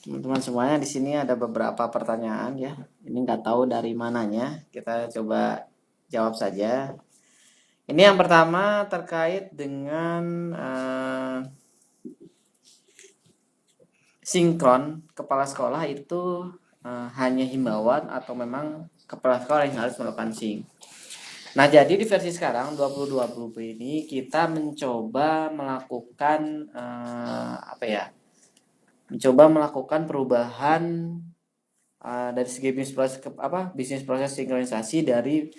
teman-teman semuanya. Di sini ada beberapa pertanyaan ya. Ini nggak tahu dari mananya. Kita coba jawab saja. Ini yang pertama terkait dengan sinkron kepala sekolah itu hanya himbauan atau memang kepala sekolah yang harus melakukan sync. Nah, jadi di versi sekarang 2020 ini kita mencoba melakukan mencoba melakukan perubahan dari segi bisnis proses sinkronisasi dari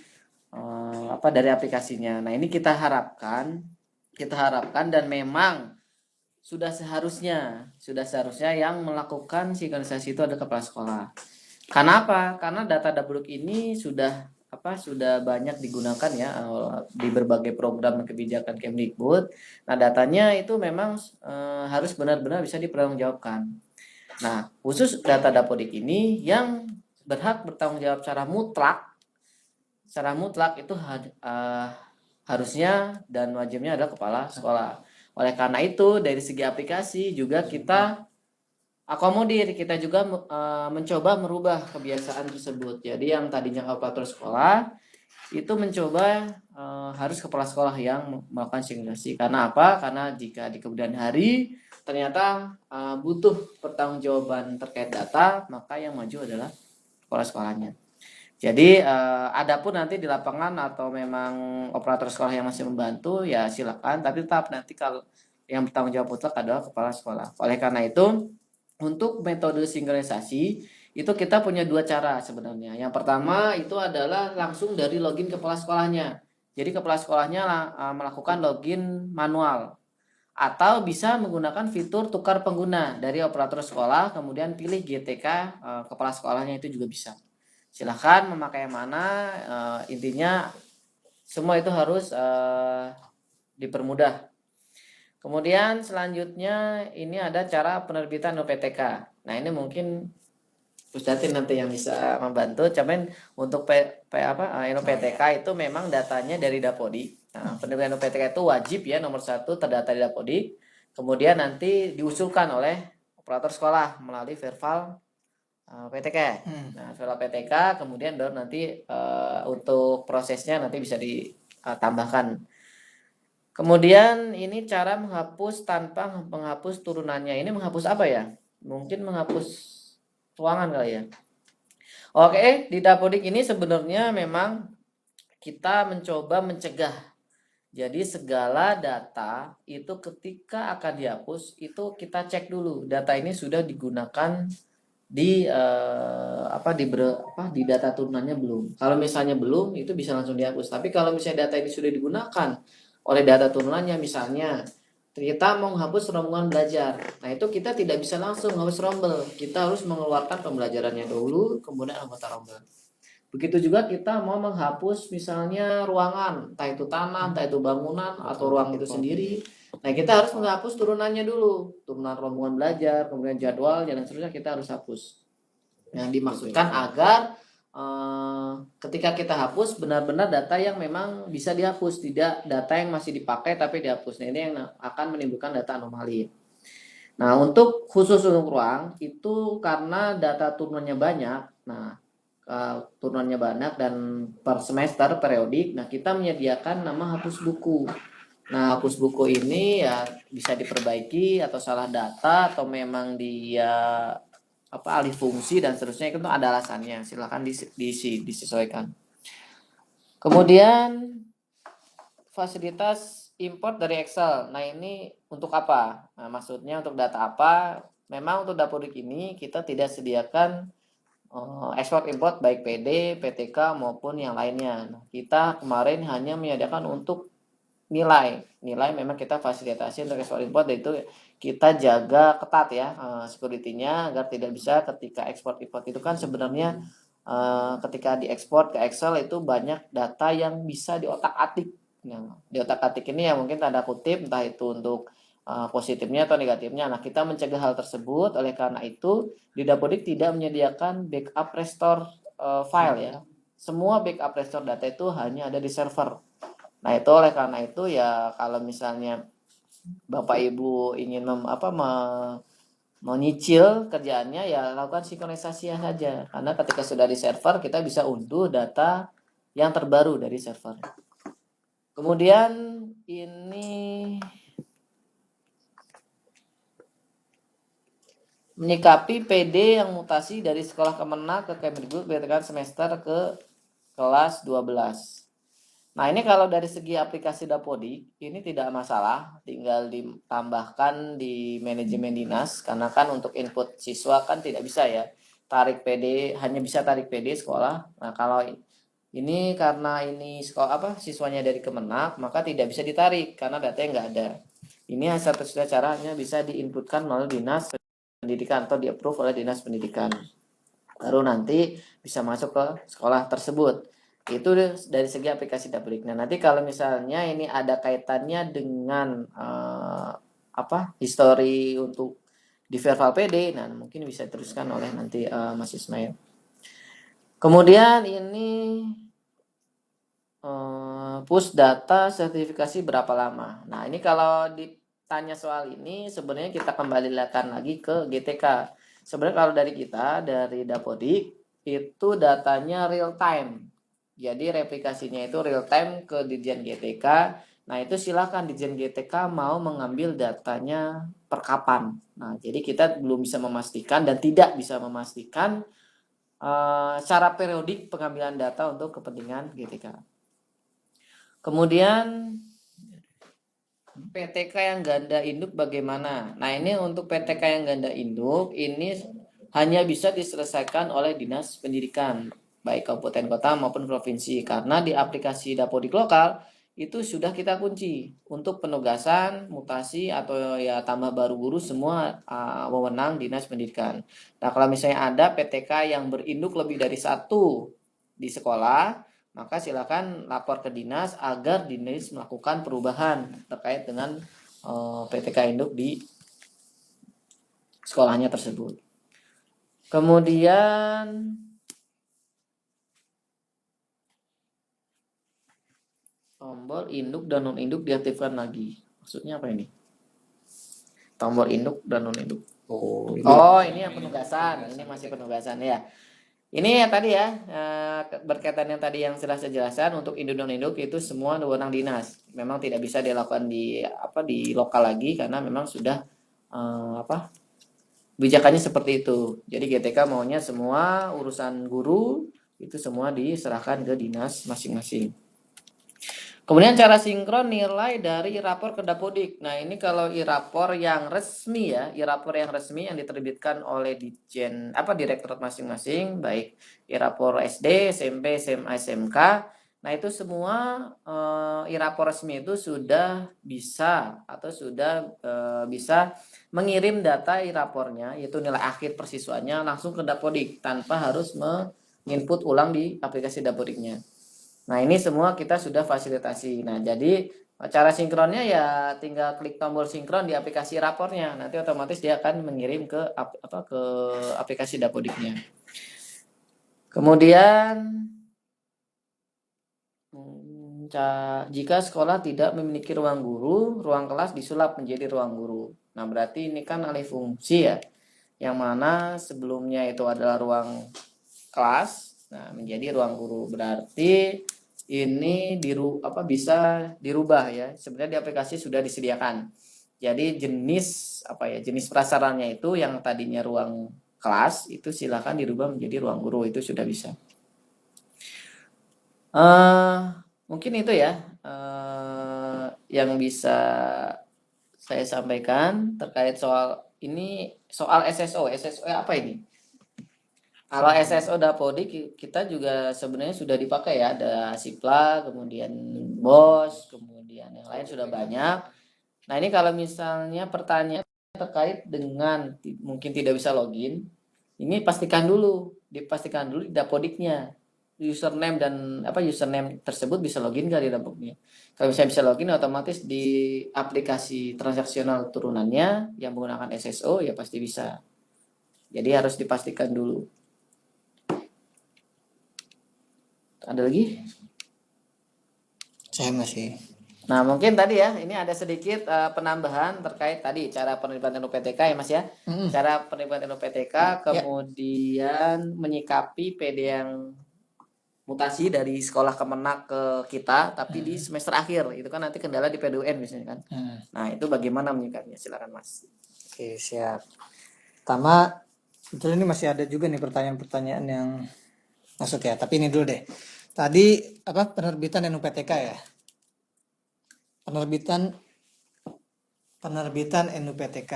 dari aplikasinya. Nah, ini kita harapkan dan memang sudah seharusnya yang melakukan sinkronisasi itu ada kepala sekolah. Karena apa? Karena data Dapodik ini sudah banyak digunakan ya di berbagai program kebijakan Kemdikbud. Nah, datanya itu memang harus benar-benar bisa dipertanggungjawabkan. Nah, khusus data Dapodik ini yang berhak bertanggung jawab secara mutlak itu harusnya dan wajibnya adalah kepala sekolah. Oleh karena itu, dari segi aplikasi juga kita akomodir, kita juga mencoba merubah kebiasaan tersebut. Jadi yang tadinya operator sekolah itu mencoba harus kepala sekolah yang melakukan sinkronisasi. Karena apa? Karena jika di kemudian hari ternyata butuh pertanggungjawaban terkait data, maka yang maju adalah kepala sekolahnya. Jadi adapun nanti di lapangan atau memang operator sekolah yang masih membantu ya silakan, tapi tetap nanti kalau yang bertanggung jawab mutlak adalah kepala sekolah. Oleh karena itu, untuk metode sinkronisasi itu kita punya dua cara sebenarnya. Yang pertama itu adalah langsung dari login kepala sekolahnya. Jadi kepala sekolahnya melakukan login manual atau bisa menggunakan fitur tukar pengguna dari operator sekolah, kemudian pilih GTK kepala sekolahnya, itu juga bisa. Silahkan memakai yang mana, intinya semua itu harus dipermudah. Kemudian selanjutnya ini ada cara penerbitan NPTK. Nah, ini mungkin Pusdatin nanti yang bisa membantu. Cuman untuk NPTK itu memang datanya dari Dapodik. Nah, penerbitan NPTK itu wajib ya, nomor 1 terdata di Dapodik. Kemudian nanti diusulkan oleh operator sekolah melalui verbal PTK. Nah, verbal PTK kemudian baru nanti untuk prosesnya nanti bisa ditambahkan. Kemudian ini cara menghapus tanpa menghapus turunannya. Ini menghapus apa ya? Mungkin menghapus ruangan kali ya. Oke, di Dapodik ini sebenarnya memang kita mencoba mencegah. Jadi segala data itu ketika akan dihapus itu kita cek dulu data ini sudah digunakan di di data turunannya belum. Kalau misalnya belum itu bisa langsung dihapus. Tapi kalau misalnya data ini sudah digunakan oleh data turunannya, misalnya kita mau menghapus rombongan belajar. Nah, itu kita tidak bisa langsung menghapus rombel. Kita harus mengeluarkan pembelajarannya dulu, kemudian anggota rombel. Begitu juga kita mau menghapus misalnya ruangan, entah itu tanah, entah itu bangunan, atau ruang itu sendiri. Nah, kita harus menghapus turunannya dulu. Turunan rombongan belajar, kemudian jadwal, dan seterusnya kita harus hapus. Yang dimaksudkan agar ketika kita hapus benar-benar data yang memang bisa dihapus, tidak data yang masih dipakai tapi dihapus. Nah, ini yang akan menimbulkan data anomali. Nah, untuk khusus untuk ruang itu karena data turunannya banyak. Nah, turunannya banyak dan per semester periodik. Nah, kita menyediakan nama hapus buku. Nah, hapus buku ini ya bisa diperbaiki atau salah data atau memang dia alih fungsi dan seterusnya, itu ada alasannya, silakan disesuaikan. Kemudian fasilitas import dari Excel. Nah, ini untuk apa? Nah, maksudnya untuk data apa? Memang untuk Dapodik ini kita tidak sediakan ekspor import baik PD, PTK maupun yang lainnya. Nah, kita kemarin hanya menyediakan untuk nilai memang kita fasilitasi untuk ekspor import, yaitu kita jaga ketat ya security-nya agar tidak bisa ketika ekspor import itu kan sebenarnya ketika diekspor ke Excel itu banyak data yang bisa diotak-atik. Nah, diotak-atik ini ya mungkin tanda kutip entah itu untuk positifnya atau negatifnya. Nah, kita mencegah hal tersebut. Oleh karena itu di Dapodik tidak menyediakan backup restore file ya. Semua backup restore data itu hanya ada di server. Nah, itu oleh karena itu ya kalau misalnya Bapak Ibu ingin menyicil kerjaannya ya lakukan sinkronisasi saja. Karena ketika sudah di server kita bisa unduh data yang terbaru dari server. Kemudian ini menyikapi PD yang mutasi dari sekolah Kemenak ke Kemdikbud berdasarkan semester ke kelas 12. Nah, ini kalau dari segi aplikasi Dapodik ini tidak masalah, tinggal ditambahkan di manajemen dinas karena kan untuk input siswa kan tidak bisa ya. Tarik PD hanya bisa tarik PD sekolah. Nah, kalau ini karena ini sekolah siswanya dari Kemenak, maka tidak bisa ditarik karena datanya nggak ada. Ini satu-satunya caranya bisa diinputkan melalui dinas pendidikan atau di-approve oleh dinas pendidikan. baru nanti bisa masuk ke sekolah tersebut. Itu dari segi aplikasi Dapodik. Nah, nanti kalau misalnya ini ada kaitannya dengan history untuk di Verval PD, nah mungkin bisa diteruskan oleh nanti Mas Ismail. Kemudian ini push data sertifikasi berapa lama? Nah, ini kalau ditanya soal ini sebenarnya kita kembalikan lagi ke GTK. Sebenarnya kalau dari kita, dari Dapodik, itu datanya real time. Jadi replikasinya itu real time ke Dirjen GTK. Nah, itu silakan Dirjen GTK mau mengambil datanya per kapan. Nah, jadi kita belum bisa memastikan dan tidak bisa memastikan secara periodik pengambilan data untuk kepentingan GTK. Kemudian PTK yang ganda induk bagaimana? Nah, ini untuk PTK yang ganda induk ini hanya bisa diselesaikan oleh Dinas Pendidikan baik kabupaten kota maupun provinsi, karena di aplikasi Dapodik lokal itu sudah kita kunci untuk penugasan, mutasi atau ya tambah baru guru semua wewenang Dinas Pendidikan. Nah, kalau misalnya ada PTK yang berinduk lebih dari satu di sekolah, maka silakan lapor ke dinas agar dinas melakukan perubahan terkait dengan PTK induk di sekolahnya tersebut. Kemudian tombol induk dan non induk diaktifkan lagi. Maksudnya apa ini? Tombol induk dan non induk. Oh, Ini yang penugasan. Ini masih penugasan ya. Ini ya tadi ya, berkaitan yang tadi yang sudah saya jelaskan, untuk induk non induk itu semua wewenang dinas. Memang tidak bisa dilakukan di lokal lagi karena memang sudah kebijakannya seperti itu. Jadi GTK maunya semua urusan guru itu semua diserahkan ke dinas masing-masing. Kemudian cara sinkron nilai dari rapor ke Dapodik. Nah, ini kalau rapor yang resmi ya, rapor yang resmi yang diterbitkan oleh direktorat masing-masing, baik rapor SD, SMP, SMA, SMK. Nah, itu semua rapor resmi itu sudah bisa mengirim data rapornya, yaitu nilai akhir persiswanya langsung ke Dapodik tanpa harus menginput ulang di aplikasi Dapodiknya. Nah, ini semua kita sudah fasilitasi. Nah, jadi cara sinkronnya ya tinggal klik tombol sinkron di aplikasi rapornya. Nanti otomatis dia akan mengirim ke aplikasi Dapodiknya. Kemudian jika sekolah tidak memiliki ruang guru, ruang kelas disulap menjadi ruang guru. Nah, berarti ini kan alih fungsi ya. Yang mana sebelumnya itu adalah ruang kelas, nah menjadi ruang guru. Berarti ini bisa dirubah ya. Sebenarnya di aplikasi sudah disediakan. Jadi jenis prasarannya itu yang tadinya ruang kelas itu silakan dirubah menjadi ruang guru, itu sudah bisa. Mungkin itu ya yang bisa saya sampaikan terkait soal ini, soal SSO. SSO apa ini? Kalau SSO Dapodik kita juga sebenarnya sudah dipakai ya, ada Sipla, kemudian BOS, kemudian yang lain sudah banyak. Nah, ini kalau misalnya pertanyaan terkait dengan mungkin tidak bisa login, ini dipastikan dulu di Dapodiknya. Username tersebut bisa login nggak di Dapodiknya. Kalau misalnya bisa login, otomatis di aplikasi transaksional turunannya yang menggunakan SSO ya pasti bisa. Jadi harus dipastikan dulu. Ada lagi? Saya masih. Nah, mungkin tadi ya, ini ada sedikit penambahan terkait tadi cara penerbitan UPTK ya Mas ya. Cara penerbitan UPTK, kemudian menyikapi PD yang mutasi dari sekolah Kemenak ke kita, tapi di semester akhir. Itu kan nanti kendala di PDUN misalnya kan. Nah, itu bagaimana menyikapinya? Silakan Mas. Oke, siap. Pertama, betul ini masih ada juga nih pertanyaan-pertanyaan yang masuk ya. Tapi ini dulu deh. Tadi penerbitan NUPTK ya. Penerbitan NUPTK.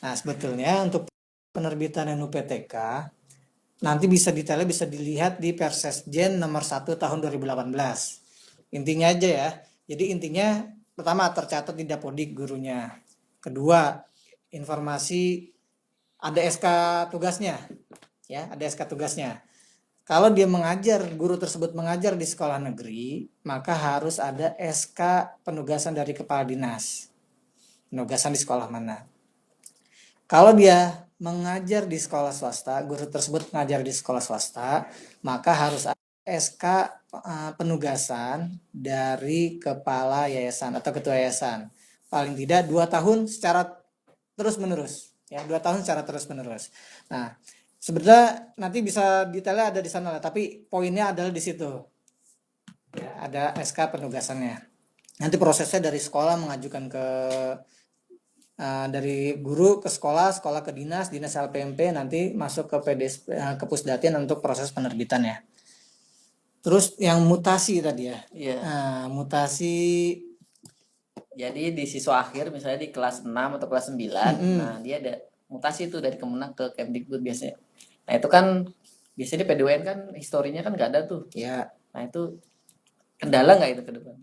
Nah, sebetulnya untuk penerbitan NUPTK nanti detailnya bisa dilihat di Persesjen nomor 1 tahun 2018. Intinya aja ya. Jadi intinya pertama tercatat di Dapodik gurunya. Kedua, informasi ada SK tugasnya. ya, ada SK tugasnya. Kalau dia mengajar, guru tersebut mengajar di sekolah negeri, maka harus ada SK penugasan dari kepala dinas. Penugasan di sekolah mana. Kalau dia mengajar di sekolah swasta, guru tersebut mengajar di sekolah swasta, maka harus ada SK penugasan dari kepala yayasan atau ketua yayasan. Paling tidak 2 tahun secara terus menerus, ya, 2 tahun secara terus menerus. Nah, sebenarnya nanti bisa detailnya ada di sana lah, tapi poinnya adalah di situ. Ya, ada SK penugasannya. Nanti prosesnya dari sekolah mengajukan ke dari guru ke sekolah, sekolah ke dinas, dinas LPMP, nanti masuk ke ke Pusdatin untuk proses penerbitannya. Terus yang mutasi tadi ya. Iya. Mutasi. Jadi di siswa akhir misalnya di kelas 6 atau kelas 9, nah dia ada mutasi itu dari Kemenak ke Kemdikbud biasanya. Nah itu kan biasanya di PDWN kan historinya kan nggak ada tuh. Ya. Nah itu kendala nggak itu ke depan?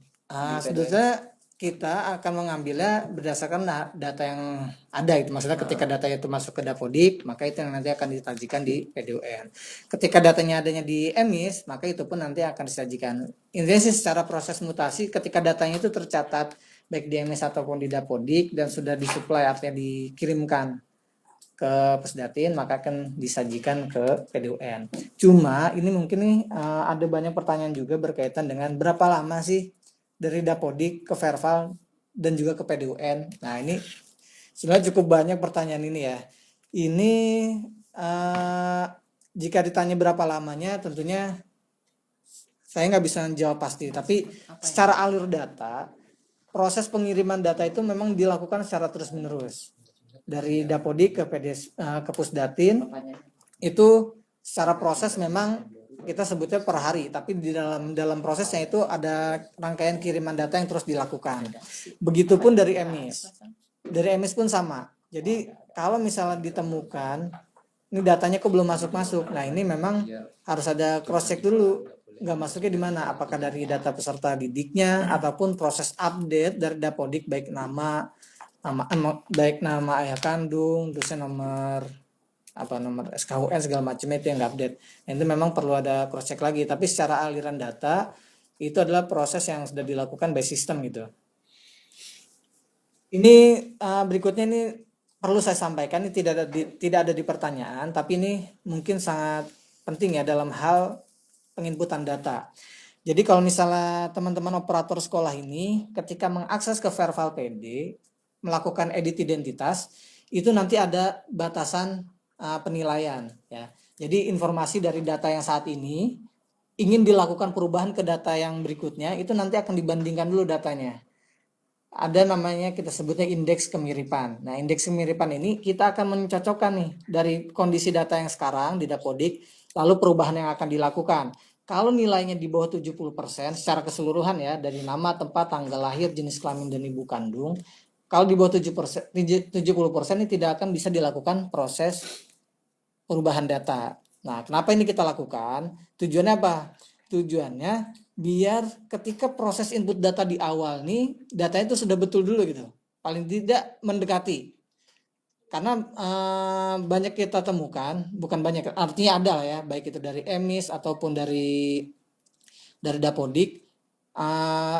Sebetulnya kita akan mengambilnya berdasarkan data yang ada itu. Maksudnya ketika data itu masuk ke Dapodik, maka itu yang nanti akan disajikan di PDUN. Ketika datanya adanya di EMIS, maka itu pun nanti akan disajikan. Intinya sih secara proses mutasi ketika datanya itu tercatat baik di EMIS ataupun di Dapodik dan sudah disuplai, artinya dikirimkan ke Pusdatin, maka akan disajikan ke PDUN. Cuma ini mungkin nih ada banyak pertanyaan juga berkaitan dengan berapa lama sih dari Dapodik ke Verval dan juga ke PDUN. Nah ini sebenarnya cukup banyak pertanyaan ini ya. Ini jika ditanya berapa lamanya, tentunya saya nggak bisa jawab pasti. Tapi secara alur data, proses pengiriman data itu memang dilakukan secara terus menerus dari Dapodik ke Pusdatin. Itu secara proses memang kita sebutnya per hari, tapi di dalam prosesnya itu ada rangkaian kiriman data yang terus dilakukan. Begitupun dari EMIS. Dari EMIS pun sama. Jadi kalau misalnya ditemukan ini datanya kok belum masuk. Nah, ini memang harus ada cross check dulu. Nggak masuknya di mana? Apakah dari data peserta didiknya ataupun proses update dari Dapodik baik nama ayah kandung, terusnya nomor SKUN segala macam itu yang nggak update. Itu memang perlu ada cross check lagi. Tapi secara aliran data itu adalah proses yang sudah dilakukan by system gitu. Ini berikutnya ini perlu saya sampaikan, ini tidak ada di pertanyaan, tapi ini mungkin sangat penting ya dalam hal penginputan data. Jadi kalau misalnya teman-teman operator sekolah ini ketika mengakses ke Verval PD melakukan edit identitas, itu nanti ada batasan penilaian ya. Jadi informasi dari data yang saat ini ingin dilakukan perubahan ke data yang berikutnya, itu nanti akan dibandingkan dulu datanya. Ada namanya kita sebutnya indeks kemiripan. Nah, indeks kemiripan ini kita akan mencocokkan nih dari kondisi data yang sekarang di Dapodik, lalu perubahan yang akan dilakukan. Kalau nilainya di bawah 70% secara keseluruhan ya, dari nama, tempat, tanggal lahir, jenis kelamin dan ibu kandung, kalau di bawah 70% ini tidak akan bisa dilakukan proses perubahan data. Nah, kenapa ini kita lakukan? Tujuannya apa? Tujuannya biar ketika proses input data di awal nih, data itu sudah betul dulu gitu. Paling tidak mendekati. Karena banyak kita temukan, bukan banyak, artinya ada ya, baik itu dari EMIS ataupun dari Dapodik.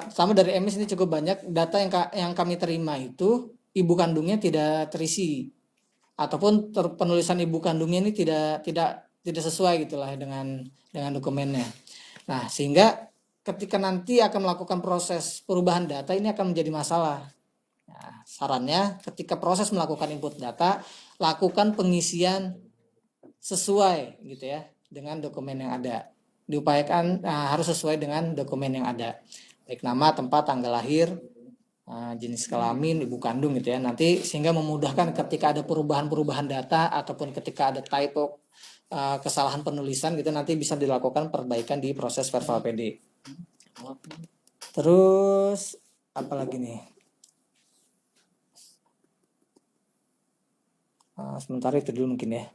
Sama dari EMIS ini cukup banyak data yang kami terima itu ibu kandungnya tidak terisi ataupun penulisan ibu kandungnya ini tidak sesuai gitulah dengan dokumennya. Nah, sehingga ketika nanti akan melakukan proses perubahan data ini akan menjadi masalah. Nah, sarannya ketika proses melakukan input data, lakukan pengisian sesuai gitu ya dengan dokumen yang ada. Diupayakan harus sesuai dengan dokumen yang ada. Baik nama, tempat, tanggal lahir, jenis kelamin, ibu kandung gitu ya. Nanti sehingga memudahkan ketika ada perubahan data ataupun ketika ada typo, kesalahan penulisan gitu, nanti bisa dilakukan perbaikan di proses Verval PD. Terus apa lagi nih? Sementara itu dulu mungkin ya.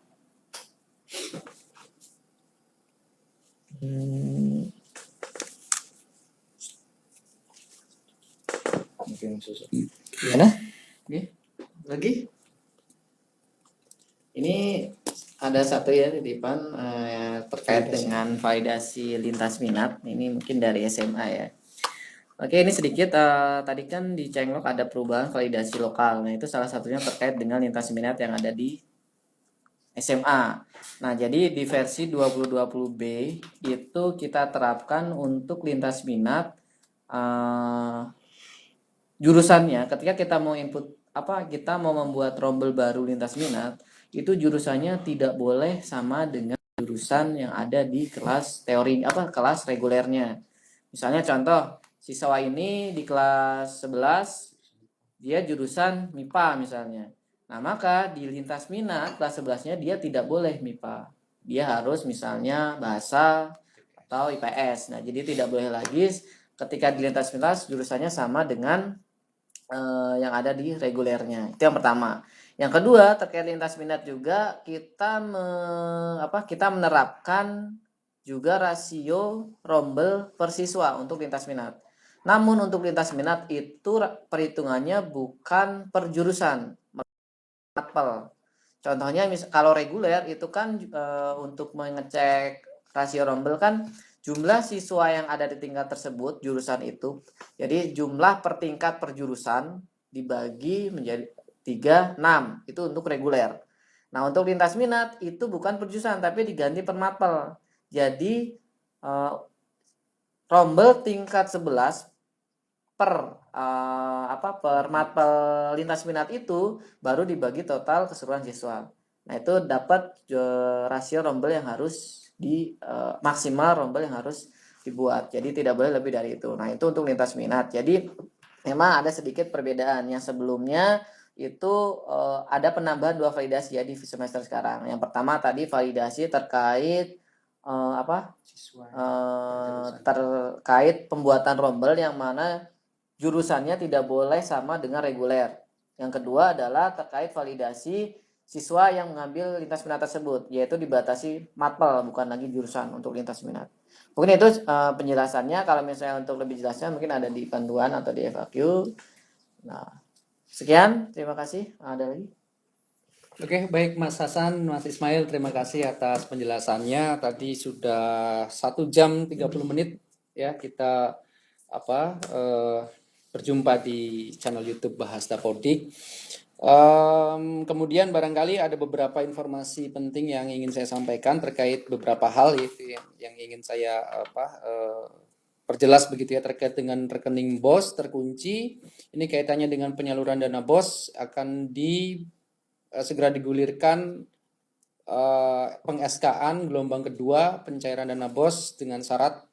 Mungkin susah. Gimana? Oke. Lagi? Ini ada satu ya titipan terkait dengan validasi lintas minat. Ini mungkin dari SMA ya. Oke, ini sedikit tadi kan di Cenglok ada perubahan validasi lokal. Nah, itu salah satunya terkait dengan lintas minat yang ada di SMA. Nah, jadi di versi 2020B itu kita terapkan untuk lintas minat jurusannya ketika kita mau input kita mau membuat rombel baru lintas minat, itu jurusannya tidak boleh sama dengan jurusan yang ada di kelas teori kelas regulernya. Misalnya contoh, siswa ini di kelas 11 dia jurusan MIPA misalnya. Nah, maka di lintas minat kelas 11-nya dia tidak boleh MIPA. Dia harus misalnya bahasa atau IPS. Nah, jadi tidak boleh lagi ketika di lintas minat jurusannya sama dengan yang ada di regulernya. Itu yang pertama. Yang kedua, terkait lintas minat juga kita kita menerapkan juga rasio rombel per siswa untuk lintas minat. Namun untuk lintas minat itu perhitungannya bukan per jurusan, mapel. Contohnya kalau reguler itu kan untuk mengecek rasio rombel kan jumlah siswa yang ada di tingkat tersebut jurusan itu. Jadi jumlah per tingkat per jurusan dibagi menjadi 3, 6. Itu untuk reguler. Nah, untuk lintas minat itu bukan per jurusan tapi diganti per mapel. Jadi rombel tingkat 11 per per mapel lintas minat itu baru dibagi total keseluruhan siswa. Nah, itu dapat rasio rombel yang harus maksimal rombel yang harus dibuat. Jadi tidak boleh lebih dari itu. Nah, itu untuk lintas minat. Jadi memang ada sedikit perbedaan. Yang sebelumnya itu ada penambahan 2 validasi ya di semester sekarang. Yang pertama tadi validasi terkait terkait pembuatan rombel yang mana jurusannya tidak boleh sama dengan reguler. Yang kedua adalah terkait validasi siswa yang mengambil lintas minat tersebut, yaitu dibatasi mapel bukan lagi jurusan untuk lintas minat. Mungkin itu penjelasannya. Kalau misalnya untuk lebih jelasnya mungkin ada di panduan atau di FAQ. Nah, sekian, terima kasih. Ada lagi? Oke, baik Mas Hasan, Mas Ismail, terima kasih atas penjelasannya. Tadi sudah 1 jam 30 menit ya kita berjumpa di channel YouTube Bahas Dapodik. Kemudian barangkali ada beberapa informasi penting yang ingin saya sampaikan terkait beberapa hal itu yang ingin saya perjelas begitu ya terkait dengan rekening BOS terkunci. Ini kaitannya dengan penyaluran dana BOS akan segera digulirkan peng-SK-an gelombang kedua pencairan dana BOS dengan syarat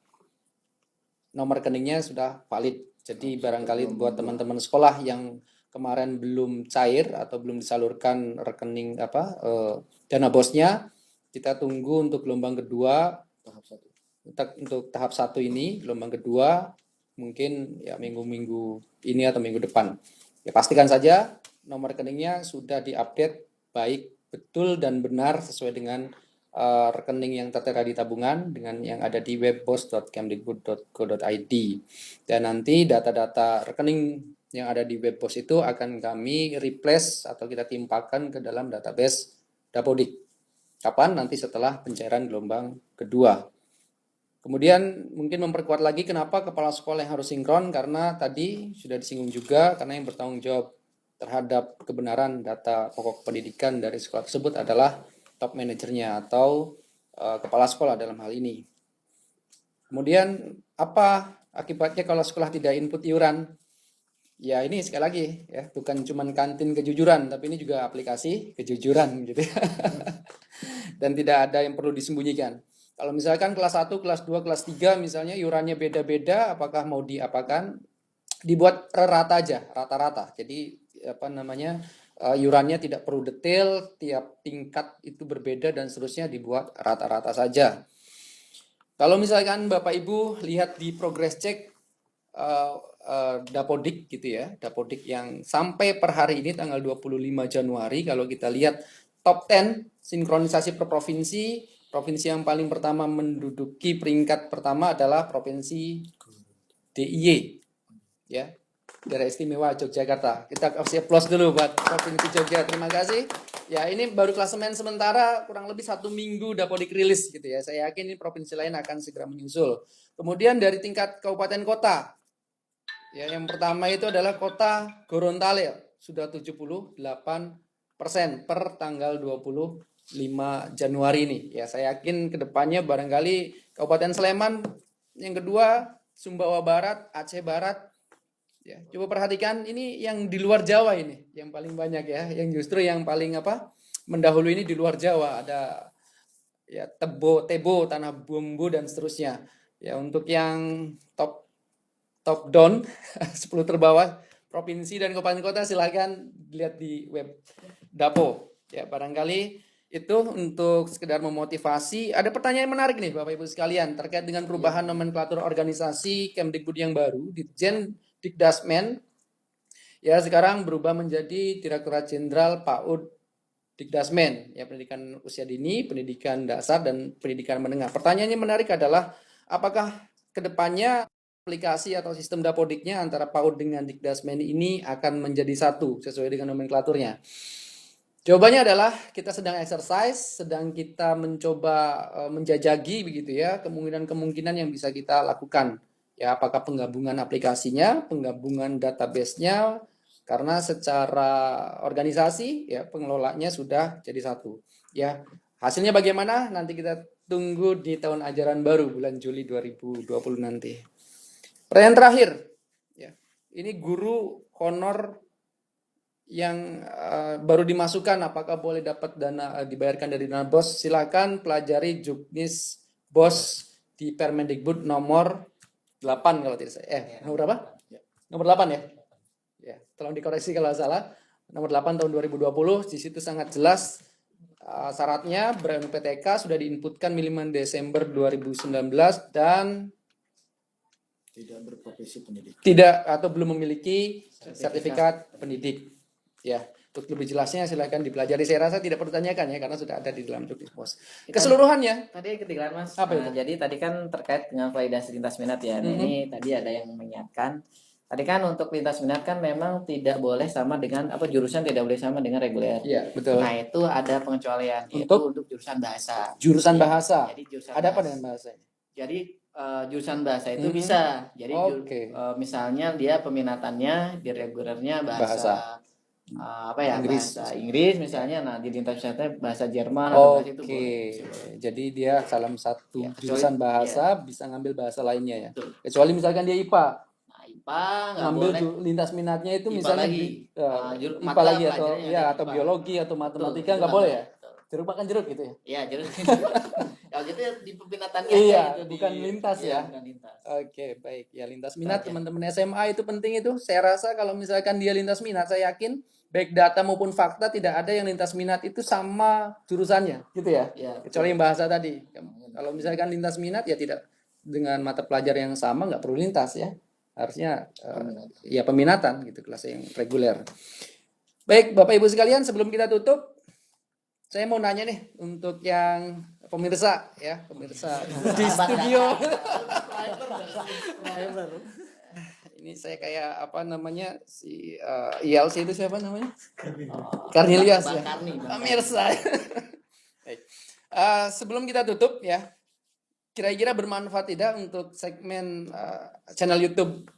nomor rekeningnya sudah valid. Jadi barangkali buat teman-teman sekolah yang kemarin belum cair atau belum disalurkan rekening dana BOS-nya, kita tunggu untuk gelombang kedua untuk tahap 1 ini, gelombang kedua mungkin ya minggu-minggu ini atau minggu depan. Ya pastikan saja nomor rekeningnya sudah diupdate baik, betul dan benar sesuai dengan rekening yang tertera di tabungan dengan yang ada di webbos.kemdikbud.go.id. Dan nanti data-data rekening yang ada di webbos itu akan kami replace atau kita timpakan ke dalam database Dapodik. Kapan? Nanti setelah pencairan gelombang kedua. Kemudian mungkin memperkuat lagi kenapa kepala sekolah yang harus sinkron, karena tadi sudah disinggung juga karena yang bertanggung jawab terhadap kebenaran data pokok pendidikan dari sekolah tersebut adalah top manajernya atau kepala sekolah dalam hal ini. Kemudian apa akibatnya kalau sekolah tidak input iuran? Ya ini sekali lagi ya bukan cuma kantin kejujuran tapi ini juga aplikasi kejujuran gitu ya. Dan tidak ada yang perlu disembunyikan. Kalau misalkan kelas 1, kelas 2, kelas 3 misalnya iurannya beda-beda, apakah mau diapakan? Dibuat rata aja, rata-rata. Jadi iurannya tidak perlu detail, tiap tingkat itu berbeda dan seterusnya dibuat rata-rata saja. Kalau misalkan Bapak Ibu lihat di progress check Dapodik gitu ya, Dapodik yang sampai per hari ini tanggal 25 Januari, kalau kita lihat top 10 sinkronisasi per provinsi, provinsi yang paling pertama menduduki peringkat pertama adalah provinsi DIY ya. Daerah Istimewa Yogyakarta. Kita kasih applause dulu buat Provinsi Jogja. Terima kasih. Ya, ini baru klasemen sementara, kurang lebih 1 minggu Dapodik rilis gitu ya. Saya yakin ini provinsi lain akan segera menyusul. Kemudian dari tingkat kabupaten kota, ya, yang pertama itu adalah kota Gorontalo, sudah 78% per tanggal 25 Januari ini. Ya, saya yakin kedepannya barangkali Kabupaten Sleman, yang kedua Sumbawa Barat, Aceh Barat. Ya, coba perhatikan ini yang di luar Jawa ini, yang paling banyak ya, yang justru yang paling mendahului ini di luar Jawa. Ada ya Tebo, Tanah Bumbu dan seterusnya. Ya, untuk yang top down 10 terbawah provinsi dan kabupaten kota silakan lihat di web Dapo. Ya, barangkali itu untuk sekedar memotivasi. Ada pertanyaan menarik nih Bapak Ibu sekalian terkait dengan perubahan nomenklatur organisasi Kemdikbud yang baru, Ditjen Dikdasmen. Ya, sekarang berubah menjadi Direktorat Jenderal PAUD Dikdasmen, ya, pendidikan usia dini, pendidikan dasar dan pendidikan menengah. Pertanyaannya menarik adalah apakah kedepannya aplikasi atau sistem Dapodiknya antara PAUD dengan Dikdasmen ini akan menjadi satu sesuai dengan nomenklaturnya? Jawabannya adalah kita sedang exercise, sedang kita mencoba menjajaki begitu ya kemungkinan-kemungkinan yang bisa kita lakukan. Ya, apakah penggabungan aplikasinya, penggabungan database-nya, karena secara organisasi ya pengelolanya sudah jadi satu. Ya, hasilnya bagaimana? Nanti kita tunggu di tahun ajaran baru bulan Juli 2020 nanti. Pertanyaan terakhir, ya, ini guru honor yang baru dimasukkan, apakah boleh dapat dana dibayarkan dari dana BOS? Silakan pelajari Juknis BOS di Permendikbud nomor 8 kalau tidak salah. Nomor berapa? Nomor 8 ya? Ya, tolong dikoreksi kalau salah. Nomor 8 tahun 2020, di situ sangat jelas syaratnya ber-NPTK sudah diinputkan minimal Desember 2019 dan Tidak berprofesi pendidik. tidak atau belum memiliki sertifikat pendidik. Ya, untuk lebih jelasnya silakan dipelajari. Saya rasa tidak perlu tanyakan ya karena sudah ada di dalam Juknis BOS. Keseluruhannya Tadi ketinggalan Mas. Apa itu? Jadi tadi kan terkait dengan validasi lintas minat ya. Nah, ini tadi ada yang mengingatkan. Tadi kan untuk lintas minat kan memang tidak boleh sama dengan jurusan tidak boleh sama dengan reguler. Iya, betul. Nah, itu ada pengecualian yaitu untuk jurusan bahasa. Jurusan Ya, bahasa. Jadi jurusan Ada apa bahasa. dengan bahasa? Jadi jurusan bahasa itu bisa. Jadi misalnya dia peminatannya di regulernya bahasa. Inggris. Bahasa Inggris misalnya, nah di lintas minatnya bahasa Jerman atau bahasa itu boleh. Jadi dia salah satu Ya, kecuali- jurusan bahasa bisa ngambil bahasa lainnya ya. Kecuali misalkan dia IPA, Nah, IPA nggak ngambil boleh. lintas minatnya itu IPA misalnya lagi. IPA Mata lagi atau pelajarannya ya ada atau IPA. biologi atau Betul, matematika itu nggak boleh ya. Betul. Jeruk makan jeruk gitu ya. Iya, jadi kalau gitu di peminatannya Iya, aja itu bukan lintas ya. Bukan lintas. Oke, baik. Ya, lintas minat Saja. teman-teman SMA itu penting itu. Saya rasa kalau misalkan dia lintas minat, saya yakin baik data maupun fakta tidak ada yang lintas minat itu sama jurusannya, gitu ya. Ya, Kecuali yang bahasa tadi. Kalau misalkan lintas minat ya tidak dengan mata pelajaran yang sama nggak perlu lintas ya. Harusnya ya peminatan gitu kelas yang reguler. Baik, Bapak Ibu sekalian, sebelum kita tutup saya mau nanya nih untuk yang pemirsa ya, pemirsa di studio. Ini saya kayak apa namanya si ILC itu siapa namanya? Karnilias ya. Pemirsa. Baik. Sebelum kita tutup ya, kira-kira bermanfaat tidak untuk segmen channel YouTube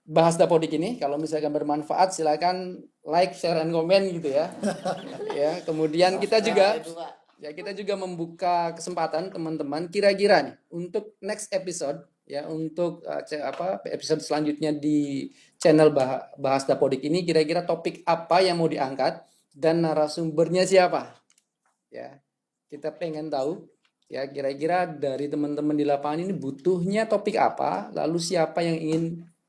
Bahas Dapodik ini? Kalau misalkan bermanfaat silakan like, share, dan komen gitu ya. Ya, kemudian kita juga membuka kesempatan teman-teman kira-kira nih untuk next episode ya, untuk episode selanjutnya di channel Bahas Dapodik ini kira-kira topik apa yang mau diangkat dan narasumbernya siapa? Ya. Kita pengen tahu ya kira-kira dari teman-teman di lapangan ini butuhnya topik apa, lalu siapa yang ingin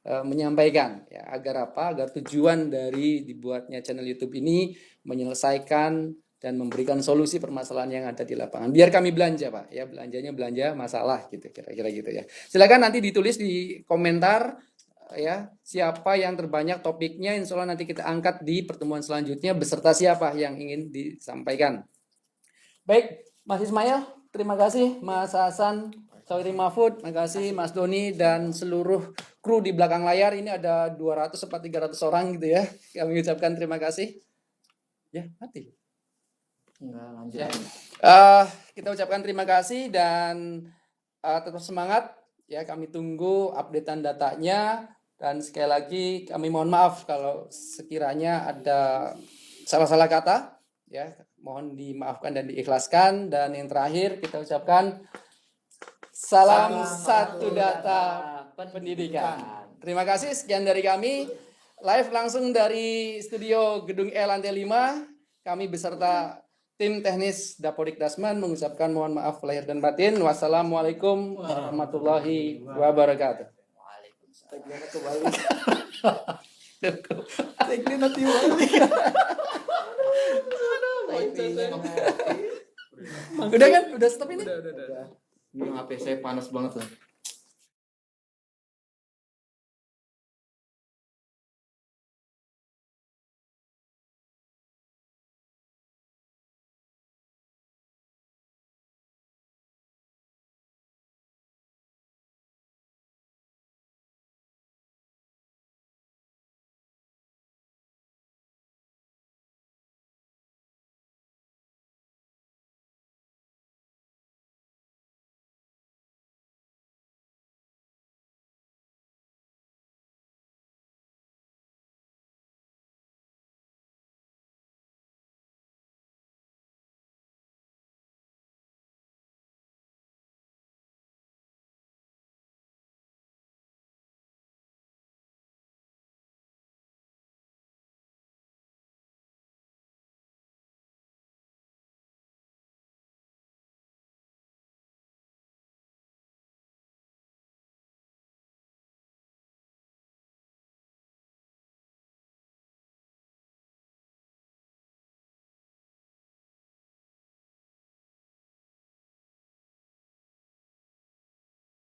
menyampaikan ya, agar tujuan dari dibuatnya channel YouTube ini menyelesaikan dan memberikan solusi permasalahan yang ada di lapangan. Biar kami belanja, Pak. Ya, belanjanya belanja masalah gitu, kira-kira gitu ya. Silakan nanti ditulis di komentar ya, siapa yang terbanyak topiknya, insya Allah nanti kita angkat di pertemuan selanjutnya beserta siapa yang ingin disampaikan. Baik, Mas Ismail, terima kasih. Mas Hasan, Sauri Mahfud, terima kasih Mas Doni dan seluruh kru di belakang layar ini ada 200 sampai 300 orang gitu ya. Kami ucapkan terima kasih. Ya, mati. Enggak, lanjut. Ya. Kita ucapkan terima kasih dan tetap semangat ya, kami tunggu updatean datanya dan sekali lagi kami mohon maaf kalau sekiranya ada salah-salah kata ya, mohon dimaafkan dan diikhlaskan. Dan yang terakhir kita ucapkan salam satu data pendidikan. Terima kasih, sekian dari kami live langsung dari studio Gedung E lantai 5. Kami beserta tim teknis Dapodik Dasman mengucapkan mohon maaf lahir dan batin. Wassalamualaikum warahmatullahi wabarakatuh. Udah kan? Udah stop ini? Ini HP saya panas banget loh.